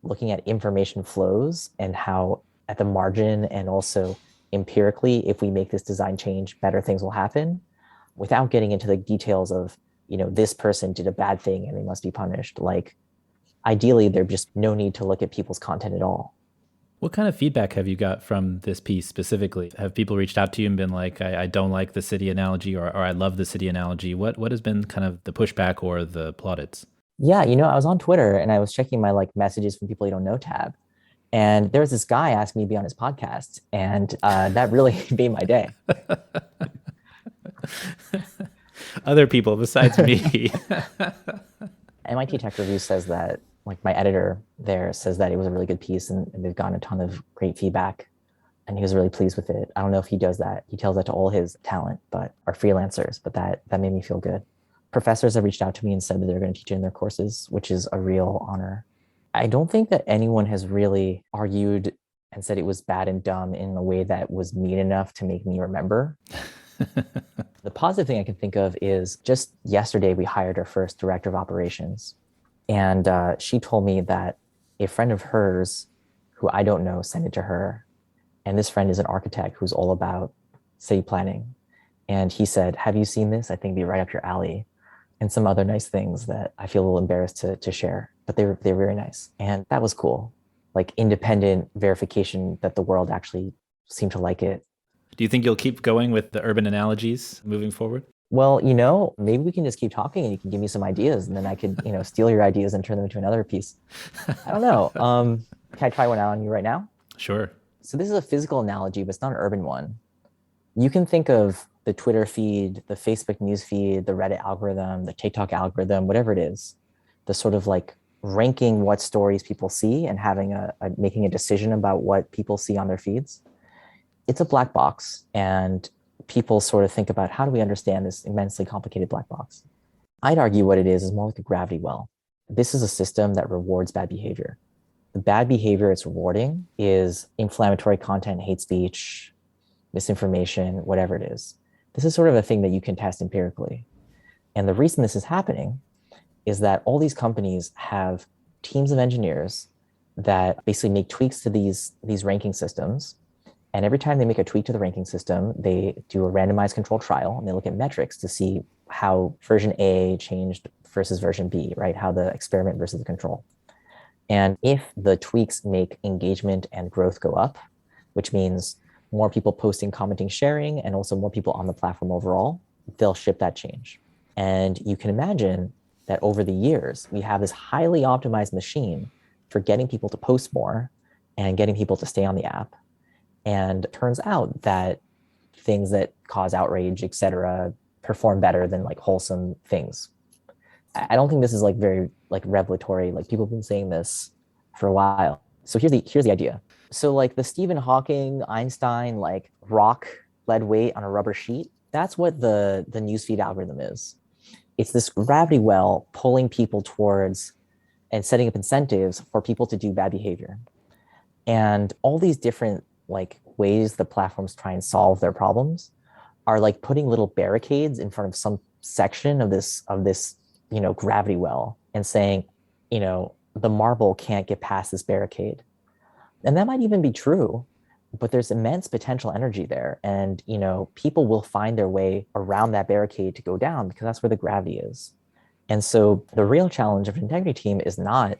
looking at information flows and how at the margin and also empirically, if we make this design change, better things will happen, without getting into the details of, this person did a bad thing and they must be punished. Like, ideally, there's just no need to look at people's content at all. What kind of feedback have you got from this piece specifically? Have people reached out to you and been like, I don't like the city analogy, or I love the city analogy? What has been kind of the pushback or the plaudits? Yeah, I was on Twitter and I was checking my like messages from people you don't know tab. And there was this guy asking me to be on his podcast. And that really made my day. Other people besides me. MIT Tech Review says that, like, my editor there says that it was a really good piece and they've gotten a ton of great feedback. And he was really pleased with it. I don't know if he does that. He tells that to all his talent, but are freelancers, but that made me feel good. Professors have reached out to me and said that they're going to teach it in their courses, which is a real honor. I don't think that anyone has really argued and said it was bad and dumb in a way that was mean enough to make me remember. The positive thing I can think of is just yesterday, we hired our first director of operations. And she told me that a friend of hers, who I don't know, sent it to her. And this friend is an architect who's all about city planning. And he said, have you seen this? I think it'd be right up your alley. And some other nice things that I feel a little embarrassed to share, but they're very nice. And that was cool. Like, independent verification that the world actually seemed to like it. Do you think you'll keep going with the urban analogies moving forward? Well, maybe we can just keep talking and you can give me some ideas and then I could, steal your ideas and turn them into another piece. I don't know. Can I try one out on you right now? Sure. So this is a physical analogy, but it's not an urban one. You can think of the Twitter feed, the Facebook news feed, the Reddit algorithm, the TikTok algorithm, whatever it is, the sort of like ranking what stories people see and having making a decision about what people see on their feeds. It's a black box, and people sort of think about how do we understand this immensely complicated black box? I'd argue what it is more like a gravity well. This is a system that rewards bad behavior. The bad behavior it's rewarding is inflammatory content, hate speech, misinformation, whatever it is. This is sort of a thing that you can test empirically. And the reason this is happening is that all these companies have teams of engineers that basically make tweaks to these ranking systems. And every time they make a tweak to the ranking system, they do a randomized controlled trial and they look at metrics to see how version A changed versus version B, right? How the experiment versus the control. And if the tweaks make engagement and growth go up, which means more people posting, commenting, sharing, and also more people on the platform overall, they'll ship that change. And you can imagine that over the years, we have this highly optimized machine for getting people to post more and getting people to stay on the app. And it turns out that things that cause outrage, et cetera, perform better than like wholesome things. I don't think this is like very like revelatory. Like people have been saying this for a while. So here's the idea. So like the Stephen Hawking, Einstein, like rock lead weight on a rubber sheet, that's what the newsfeed algorithm is. It's this gravity well pulling people towards and setting up incentives for people to do bad behavior. And all these different like ways the platforms try and solve their problems are like putting little barricades in front of some section of this gravity well and saying, the marble can't get past this barricade. And that might even be true, but there's immense potential energy there. And, people will find their way around that barricade to go down because that's where the gravity is. And so the real challenge of an integrity team is not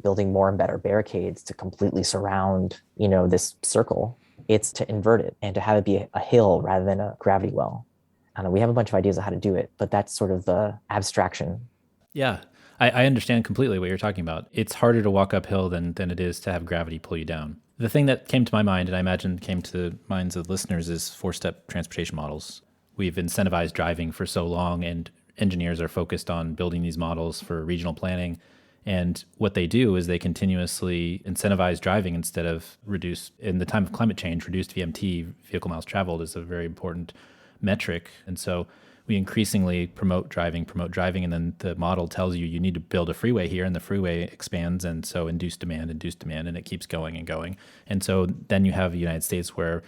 building more and better barricades to completely surround, this circle. It's to invert it and to have it be a hill rather than a gravity well. I don't know, we have a bunch of ideas of how to do it, but that's sort of the abstraction. Yeah, I understand completely what you're talking about. It's harder to walk uphill than it is to have gravity pull you down. The thing that came to my mind, and I imagine came to the minds of listeners, is four-step transportation models. We've incentivized driving for so long, and engineers are focused on building these models for regional planning. And what they do is they continuously incentivize driving instead of reduce. In the time of climate change, reduced VMT, vehicle miles traveled, is a very important metric. And so we increasingly promote driving, and then the model tells you need to build a freeway here, and the freeway expands, and so induced demand, and it keeps going and going. And so then you have the United States where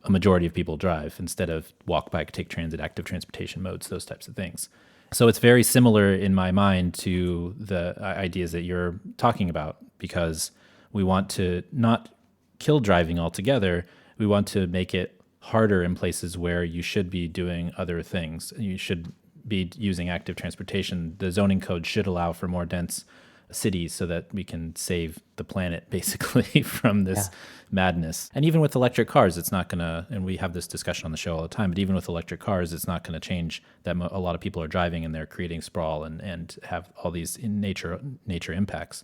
a majority of people drive instead of walk, bike, take transit, active transportation modes, those types of things. So it's very similar in my mind to the ideas that you're talking about, because we want to not kill driving altogether. We want to make it harder in places where you should be doing other things. You should be using active transportation. The zoning code should allow for more dense cities so that we can save the planet basically from this madness. And even with electric cars, it's not going to, and we have this discussion on the show all the time, but even with electric cars, it's not going to change that a lot of people are driving and they're creating sprawl and have all these in nature impacts.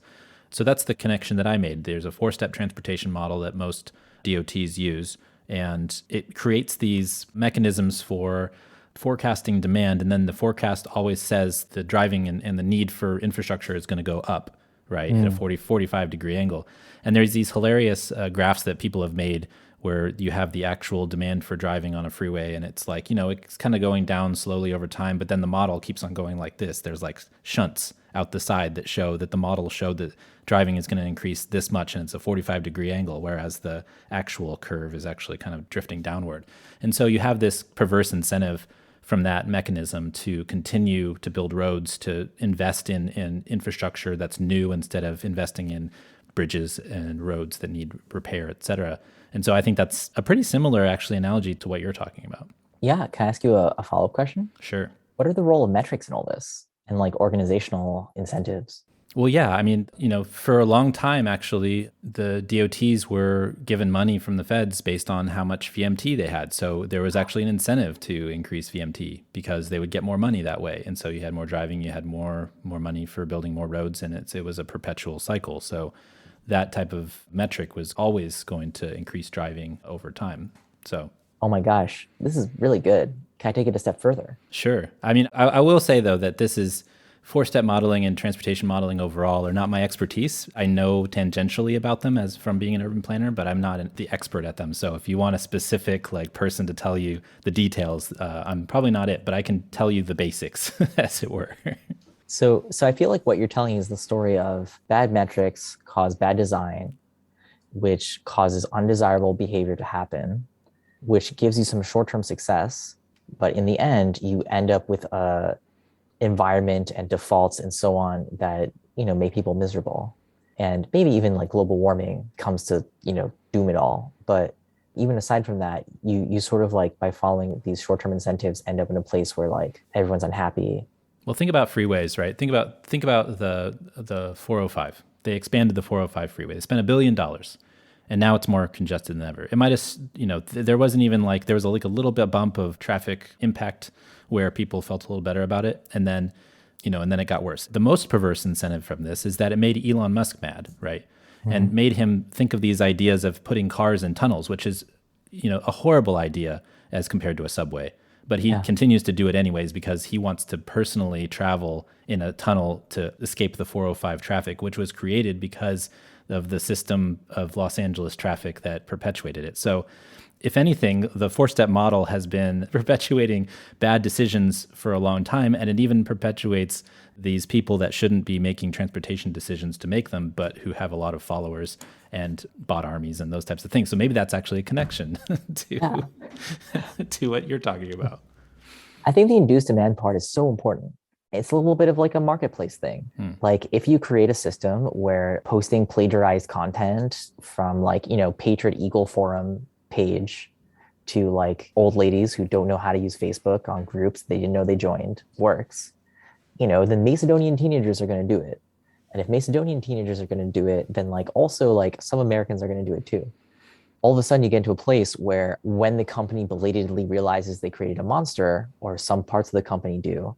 So that's the connection that I made. There's a four-step transportation model that most DOTs use, and it creates these mechanisms for forecasting demand, and then the forecast always says the driving and the need for infrastructure is going to go up, right, at a 45 degree angle. And there's these hilarious graphs that people have made where you have the actual demand for driving on a freeway, and it's like, it's kind of going down slowly over time, but then the model keeps on going like this. There's like shunts out the side that show that the model showed that driving is going to increase this much, and it's a 45 degree angle, whereas the actual curve is actually kind of drifting downward. And so you have this perverse incentive from that mechanism to continue to build roads, to invest in infrastructure that's new instead of investing in bridges and roads that need repair, et cetera. And so I think that's a pretty similar, actually, analogy to what you're talking about. Yeah. Can I ask you a follow-up question? Sure. What are the role of metrics in all this and like organizational incentives? Well, yeah, I mean, for a long time, actually, the DOTs were given money from the feds based on how much VMT they had. So there was actually an incentive to increase VMT because they would get more money that way. And so you had more driving, you had more money for building more roads, and it was a perpetual cycle. So that type of metric was always going to increase driving over time. So, oh my gosh, this is really good. Can I take it a step further? Sure. I mean, I will say, though, that this is Four-step modeling and transportation modeling overall are not my expertise. I know tangentially about them as from being an urban planner, but I'm not the expert at them. So if you want a specific like person to tell you the details, I'm probably not it, but I can tell you the basics, as it were. So I feel like what you're telling is the story of bad metrics cause bad design, which causes undesirable behavior to happen, which gives you some short-term success, but in the end, you end up with a environment and defaults and so on that, make people miserable. And maybe even like global warming comes to, doom it all. But even aside from that, you sort of like by following these short-term incentives end up in a place where like everyone's unhappy. Well, think about freeways, right? Think about the 405. They expanded the 405 freeway. They spent $1 billion, and now it's more congested than ever. It might have, there wasn't even like there was a little bit bump of traffic impact where people felt a little better about it, and then it got worse. The most perverse incentive from this is that it made Elon Musk mad, right? Mm-hmm. And made him think of these ideas of putting cars in tunnels, which is, a horrible idea as compared to a subway. But he continues to do it anyways because he wants to personally travel in a tunnel to escape the 405 traffic, which was created because of the system of Los Angeles traffic that perpetuated it. So if anything, the four-step model has been perpetuating bad decisions for a long time, and it even perpetuates these people that shouldn't be making transportation decisions to make them, but who have a lot of followers and bot armies and those types of things. So maybe that's actually a connection to what you're talking about. I think the induced demand part is so important. It's a little bit of like a marketplace thing. Like if you create a system where posting plagiarized content from like, Patriot Eagle Forum page to like old ladies who don't know how to use Facebook on groups they didn't know they joined works, then Macedonian teenagers are going to do it. And if Macedonian teenagers are going to do it, then like also like some Americans are going to do it too. All of a sudden you get into a place where when the company belatedly realizes they created a monster, or some parts of the company do,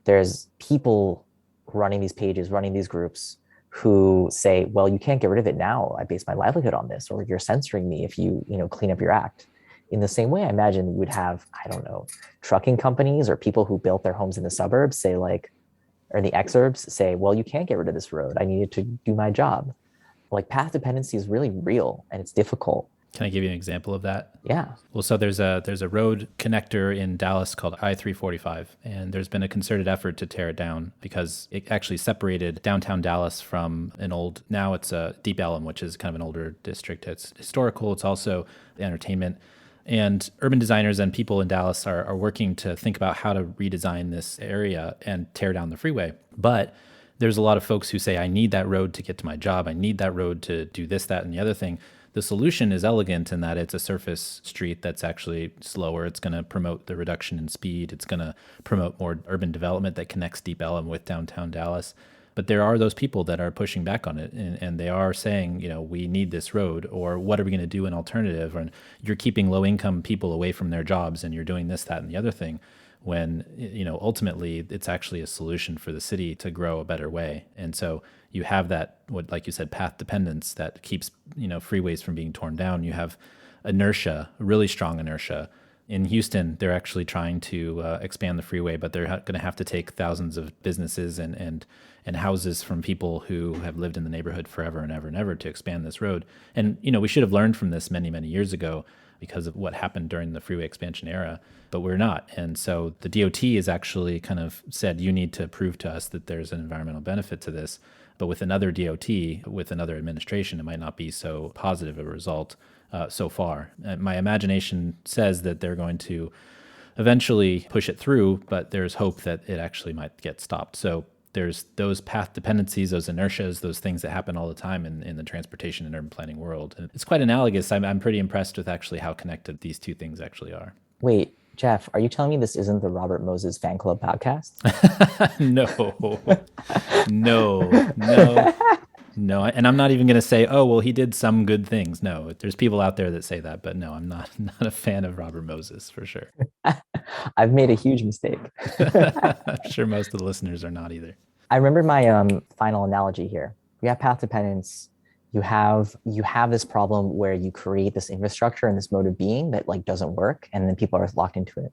there's people running these pages, running these groups who say, well, you can't get rid of it now. I base my livelihood on this, or you're censoring me if you, clean up your act. In the same way, I imagine you would have, I don't know, trucking companies or people who built their homes in the suburbs say like, or in the exurbs say, well, you can't get rid of this road. I needed to do my job. Like path dependency is really real and it's difficult. Can I give you an example of that? Yeah. Well, so there's a road connector in Dallas called I-345, and there's been a concerted effort to tear it down because it actually separated downtown Dallas from now it's Deep Ellum, which is kind of an older district. It's historical. It's also entertainment. And urban designers and people in Dallas are working to think about how to redesign this area and tear down the freeway. But there's a lot of folks who say, I need that road to get to my job. I need that road to do this, that, and the other thing. The solution is elegant in that it's a surface street that's actually slower. It's going to promote the reduction in speed. It's going to promote more urban development that connects Deep Ellum with downtown Dallas. But there are those people that are pushing back on it, and they are saying, we need this road, or what are we going to do in alternative? And you're keeping low-income people away from their jobs, and you're doing this, that, and the other thing, when, ultimately it's actually a solution for the city to grow a better way. And so you have that, like you said, path dependence that keeps, freeways from being torn down. You have inertia, really strong inertia. In Houston, they're actually trying to expand the freeway, but they're going to have to take thousands of businesses and houses from people who have lived in the neighborhood forever and ever and ever to expand this road. And, we should have learned from this many, many years ago because of what happened during the freeway expansion era, but we're not. And so the DOT has actually kind of said, you need to prove to us that there's an environmental benefit to this. But with another DOT, with another administration, it might not be so positive a result so far. My imagination says that they're going to eventually push it through, but there's hope that it actually might get stopped. So there's those path dependencies, those inertias, those things that happen all the time in the transportation and urban planning world. And it's quite analogous. I'm pretty impressed with actually how connected these two things actually are. Wait, Jeff, are you telling me this isn't the Robert Moses Fan Club podcast? No. And I'm not even going to say, oh, well, he did some good things. No, there's people out there that say that, but no, I'm not a fan of Robert Moses for sure. I've made a huge mistake. I'm sure most of the listeners are not either. I remember my final analogy here. You have path dependence. You have this problem where you create this infrastructure and this mode of being that like doesn't work, and then people are locked into it.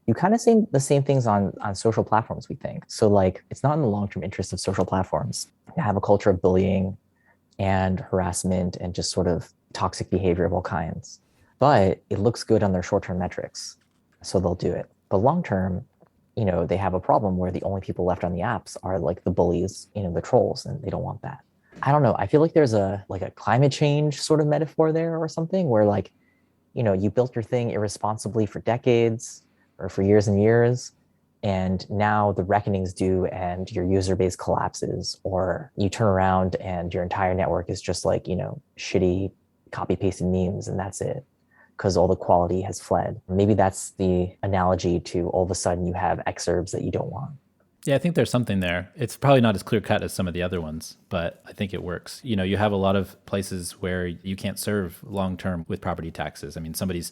You kind of see the same things on social platforms, we think. So like it's not in the long-term interest of social platforms to have a culture of bullying and harassment and just sort of toxic behavior of all kinds. But it looks good on their short-term metrics, so they'll do it. But long-term, they have a problem where the only people left on the apps are like the bullies, the trolls, and they don't want that. I don't know. I feel like there's a climate change sort of metaphor there or something where like, you built your thing irresponsibly for decades or for years and years, and now the reckoning's due and your user base collapses, or you turn around and your entire network is just like, shitty copy pasted memes and that's it because all the quality has fled. Maybe that's the analogy to all of a sudden you have excerpts that you don't want. Yeah, I think there's something there. It's probably not as clear cut as some of the other ones, but I think it works. You have a lot of places where you can't serve long term with property taxes. I mean, somebody in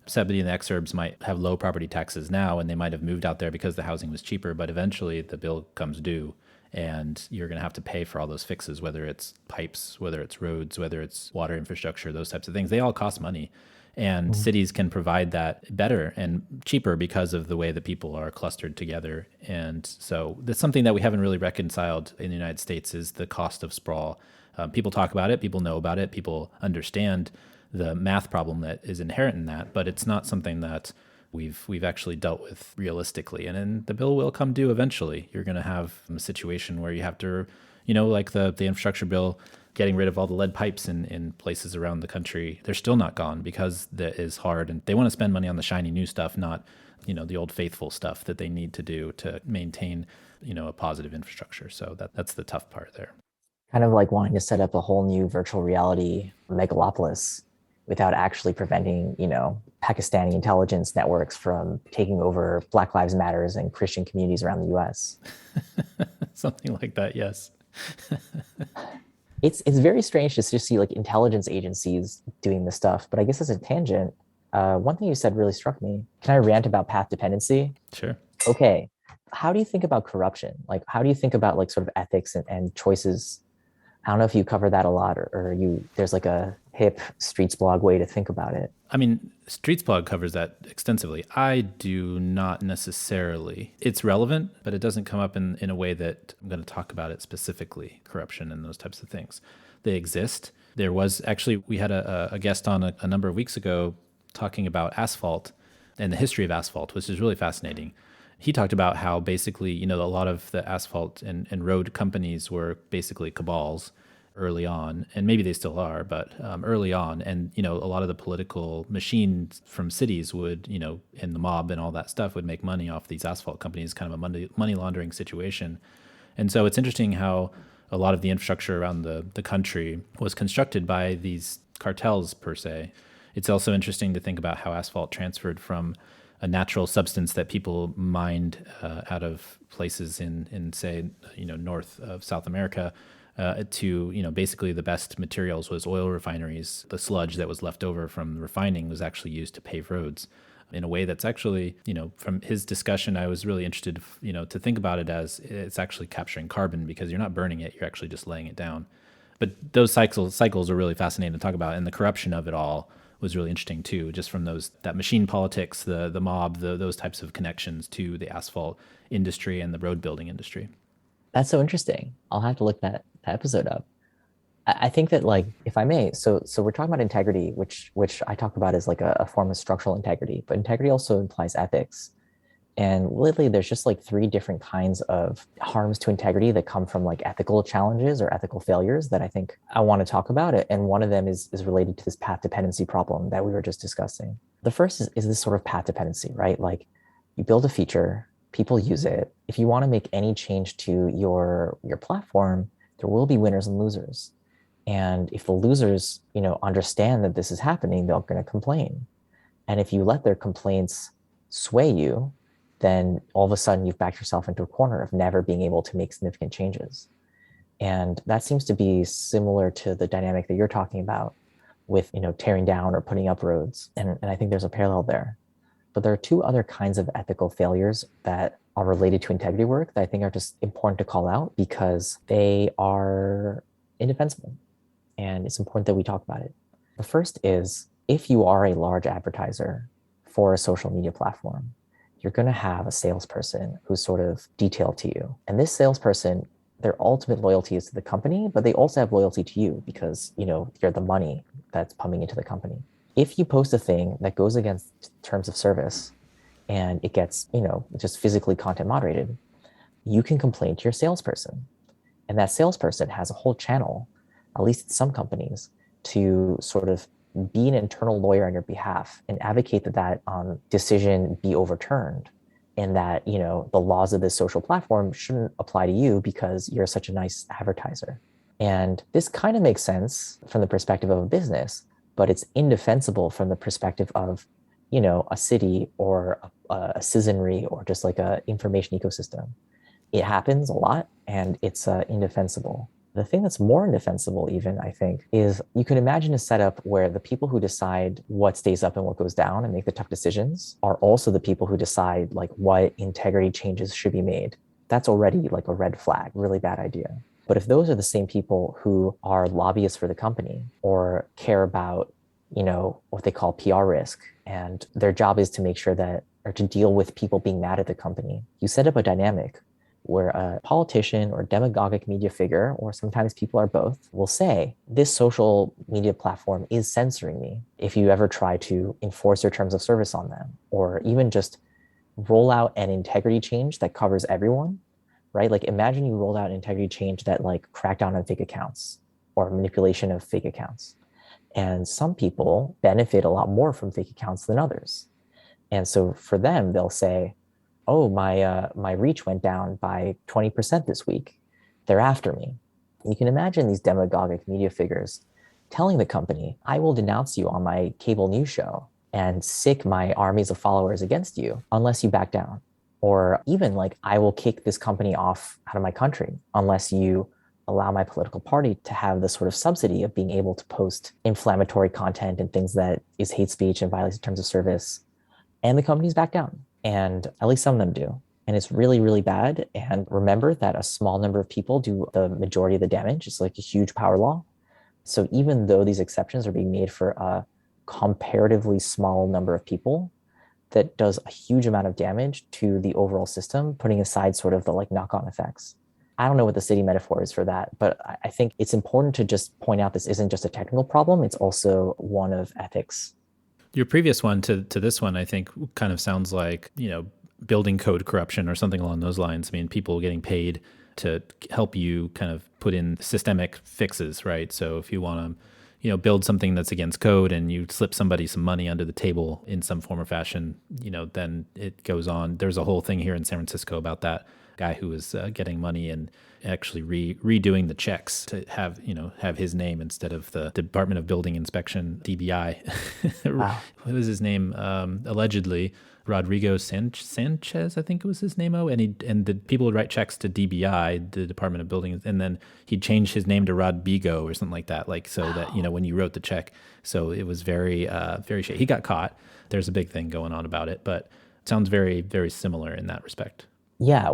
the exurbs might have low property taxes now, and they might have moved out there because the housing was cheaper, but eventually the bill comes due and you're going to have to pay for all those fixes, whether it's pipes, whether it's roads, whether it's water infrastructure, those types of things. They all cost money. And cities can provide that better and cheaper because of the way that people are clustered together. And so that's something that we haven't really reconciled in the United States is the cost of sprawl. People talk about it, people know about it, people understand the math problem that is inherent in that, but it's not something that we've actually dealt with realistically. And then the bill will come due eventually. You're going to have a situation where you have to, like the infrastructure bill, getting rid of all the lead pipes in places around the country. They're still not gone because that is hard. And they want to spend money on the shiny new stuff, not, the old faithful stuff that they need to do to maintain, a positive infrastructure. So that's the tough part there. Kind of like wanting to set up a whole new virtual reality megalopolis without actually preventing, Pakistani intelligence networks from taking over Black Lives Matters and Christian communities around the US. Something like that, yes. It's very strange to just see like intelligence agencies doing this stuff. But I guess as a tangent, one thing you said really struck me. Can I rant about path dependency? Sure. Okay. How do you think about corruption? Like, how do you think about like sort of ethics and choices? I don't know if you cover that a lot or there's like a hip Streets blog way to think about it. I mean, Streets blog covers that extensively. I do not necessarily. It's relevant, but it doesn't come up in a way that I'm going to talk about it specifically, corruption and those types of things. They exist. There was actually, we had a guest on a number of weeks ago talking about asphalt and the history of asphalt, which is really fascinating. He talked about how basically, a lot of the asphalt and road companies were basically cabals early on, and maybe they still are, but early on. And, a lot of the political machines from cities would, and the mob and all that stuff would make money off these asphalt companies, kind of a money laundering situation. And so it's interesting how a lot of the infrastructure around the country was constructed by these cartels per se. It's also interesting to think about how asphalt transferred from a natural substance that people mined out of places in say, north of South America, to, basically the best materials was oil refineries. The sludge that was left over from refining was actually used to pave roads in a way that's actually, from his discussion, I was really interested, to think about it as it's actually capturing carbon because you're not burning it, you're actually just laying it down. But those cycles are really fascinating to talk about, and the corruption of it all was really interesting too, just from that machine politics, the mob, those types of connections to the asphalt industry and the road building industry. That's so interesting. I'll have to look that episode up. I think that like, if I may, so we're talking about integrity, which I talk about as like a form of structural integrity, but integrity also implies ethics. And lately, there's just like three different kinds of harms to integrity that come from like ethical challenges or ethical failures that I think I want to talk about it. And one of them is related to this path dependency problem that we were just discussing. The first is this sort of path dependency, right? Like you build a feature, people use it. If you want to make any change to your platform, there will be winners and losers. And if the losers, understand that this is happening, they're going to complain. And if you let their complaints sway you, then all of a sudden you've backed yourself into a corner of never being able to make significant changes. And that seems to be similar to the dynamic that you're talking about with, tearing down or putting up roads. And I think there's a parallel there. But there are two other kinds of ethical failures that are related to integrity work that I think are just important to call out because they are indefensible. And it's important that we talk about it. The first is if you are a large advertiser for a social media platform, you're going to have a salesperson who's sort of detailed to you. And this salesperson, their ultimate loyalty is to the company, but they also have loyalty to you because, you're the money that's pumping into the company. If you post a thing that goes against terms of service and it gets, just physically content moderated, you can complain to your salesperson. And that salesperson has a whole channel, at least in some companies, to sort of be an internal lawyer on your behalf and advocate that decision be overturned, and that, the laws of this social platform shouldn't apply to you because you're such a nice advertiser. And this kind of makes sense from the perspective of a business, but it's indefensible from the perspective of, a city or a citizenry or just like a information ecosystem. It happens a lot and it's indefensible. The thing that's more indefensible even, I think, is you can imagine a setup where the people who decide what stays up and what goes down and make the tough decisions are also the people who decide like what integrity changes should be made. That's already like a red flag, really bad idea. But if those are the same people who are lobbyists for the company or care about, what they call PR risk, and their job is to make sure that, or to deal with people being mad at the company, you set up a dynamic where a politician or demagogic media figure, or sometimes people are both, will say, this social media platform is censoring me. If you ever try to enforce your terms of service on them, or even just roll out an integrity change that covers everyone, right? Like imagine you rolled out an integrity change that like cracked down on fake accounts or manipulation of fake accounts. And some people benefit a lot more from fake accounts than others. And so for them, they'll say, oh, my reach went down by 20% this week. They're after me. You can imagine these demagogic media figures telling the company, I will denounce you on my cable news show and sick my armies of followers against you unless you back down. Or even like, I will kick this company off out of my country unless you allow my political party to have the sort of subsidy of being able to post inflammatory content and things that is hate speech and violates terms of service. And the companies back down. And at least some of them do. And it's really, really bad. And remember that a small number of people do the majority of the damage. It's like a huge power law. So even though these exceptions are being made for a comparatively small number of people, that does a huge amount of damage to the overall system, putting aside sort of the like knock-on effects. I don't know what the city metaphor is for that, but I think it's important to just point out this isn't just a technical problem. It's also one of ethics. Your previous one to this one, I think, kind of sounds like, building code corruption or something along those lines. I mean, people getting paid to help you kind of put in systemic fixes, right? So if you want to, build something that's against code and you slip somebody some money under the table in some form or fashion, then it goes on. There's a whole thing here in San Francisco about that guy who was getting money and actually redoing the checks to have his name instead of the Department of Building Inspection, DBI. Wow. What was his name? Allegedly, Rodrigo Sanchez, I think was his name. And the people would write checks to DBI, the Department of Building, and then he'd change his name to Rodrigo or something like that, like so that when you wrote the check. So it was very very shady. He got caught. There's a big thing going on about it, but it sounds very, very similar in that respect. Yeah,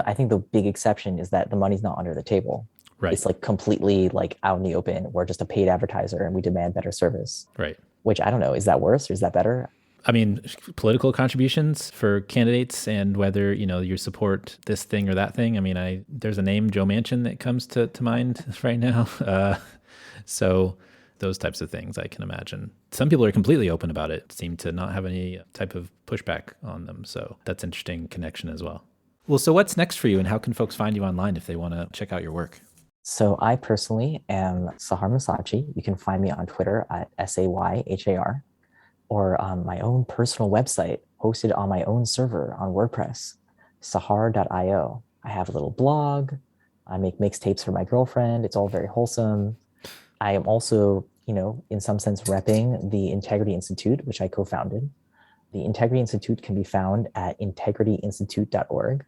I think the big exception is that the money's not under the table. Right. It's like completely like out in the open. We're just a paid advertiser and we demand better service. Right. Which I don't know, is that worse or is that better? I mean, political contributions for candidates and whether, you support this thing or that thing. I mean, there's a name, Joe Manchin, that comes to mind right now. So those types of things I can imagine. Some people are completely open about it, seem to not have any type of pushback on them. So that's an interesting connection as well. Well, so what's next for you and how can folks find you online if they want to check out your work? So I personally am Sahar Masachi. You can find me on Twitter at SAYHAR or on my own personal website hosted on my own server on WordPress, sahar.io. I have a little blog. I make mixtapes for my girlfriend. It's all very wholesome. I am also, in some sense repping the Integrity Institute, which I co-founded. The Integrity Institute can be found at integrityinstitute.org.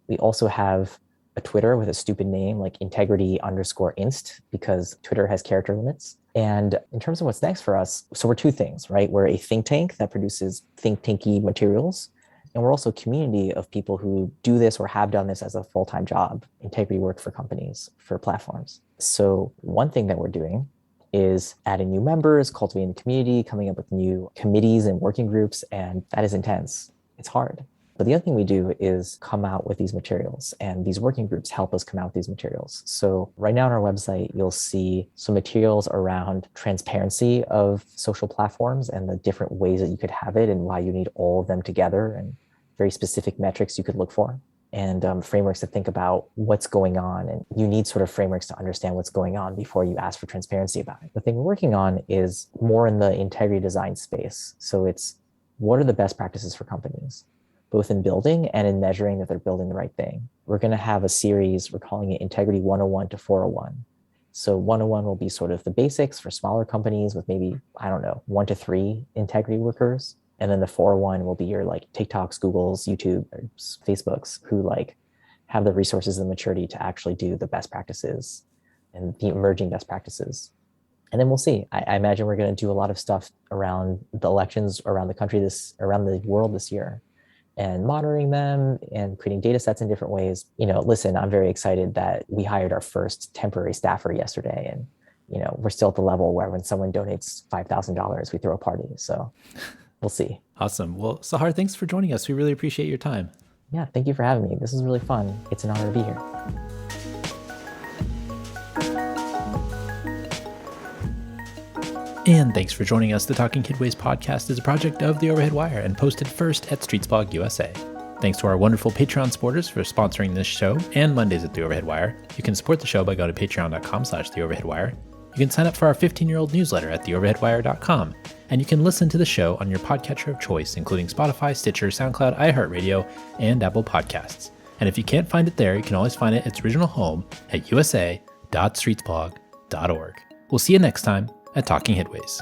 We also have a Twitter with a stupid name like integrity_inst because Twitter has character limits. And in terms of what's next for us, so we're two things, right? We're a think tank that produces think tanky materials. And we're also a community of people who do this or have done this as a full-time job, integrity work for companies, for platforms. So one thing that we're doing is adding new members, cultivating the community, coming up with new committees and working groups. And that is intense. It's hard. But the other thing we do is come out with these materials, and these working groups help us come out with these materials. So right now on our website, you'll see some materials around transparency of social platforms and the different ways that you could have it and why you need all of them together, and very specific metrics you could look for, and frameworks to think about what's going on. And you need sort of frameworks to understand what's going on before you ask for transparency about it. The thing we're working on is more in the integrity design space. So it's, what are the best practices for companies, both in building and in measuring that they're building the right thing? We're going to have a series, we're calling it Integrity 101 to 401. So 101 will be sort of the basics for smaller companies with maybe, 1 to 3 integrity workers. And then the 401 will be your like TikToks, Googles, YouTube, Facebooks, who like have the resources and maturity to actually do the best practices and the emerging best practices. And then we'll see. I imagine we're going to do a lot of stuff around the elections around the country, around the world this year, and monitoring them and creating data sets in different ways. Listen, I'm very excited that we hired our first temporary staffer yesterday. And, we're still at the level where when someone donates $5,000, we throw a party. So we'll see. Awesome. Well, Sahar, thanks for joining us. We really appreciate your time. Yeah, thank you for having me. This is really fun. It's an honor to be here. And thanks for joining us. The Talking Kidways podcast is a project of The Overhead Wire and posted first at Streetsblog USA. Thanks to our wonderful Patreon supporters for sponsoring this show and Mondays at The Overhead Wire. You can support the show by going to patreon.com/TheOverheadWire. You can sign up for our 15-year-old newsletter at theoverheadwire.com. And you can listen to the show on your podcatcher of choice, including Spotify, Stitcher, SoundCloud, iHeartRadio, and Apple Podcasts. And if you can't find it there, you can always find it at its original home at usa.streetsblog.org. We'll see you next time at Talking Kidways.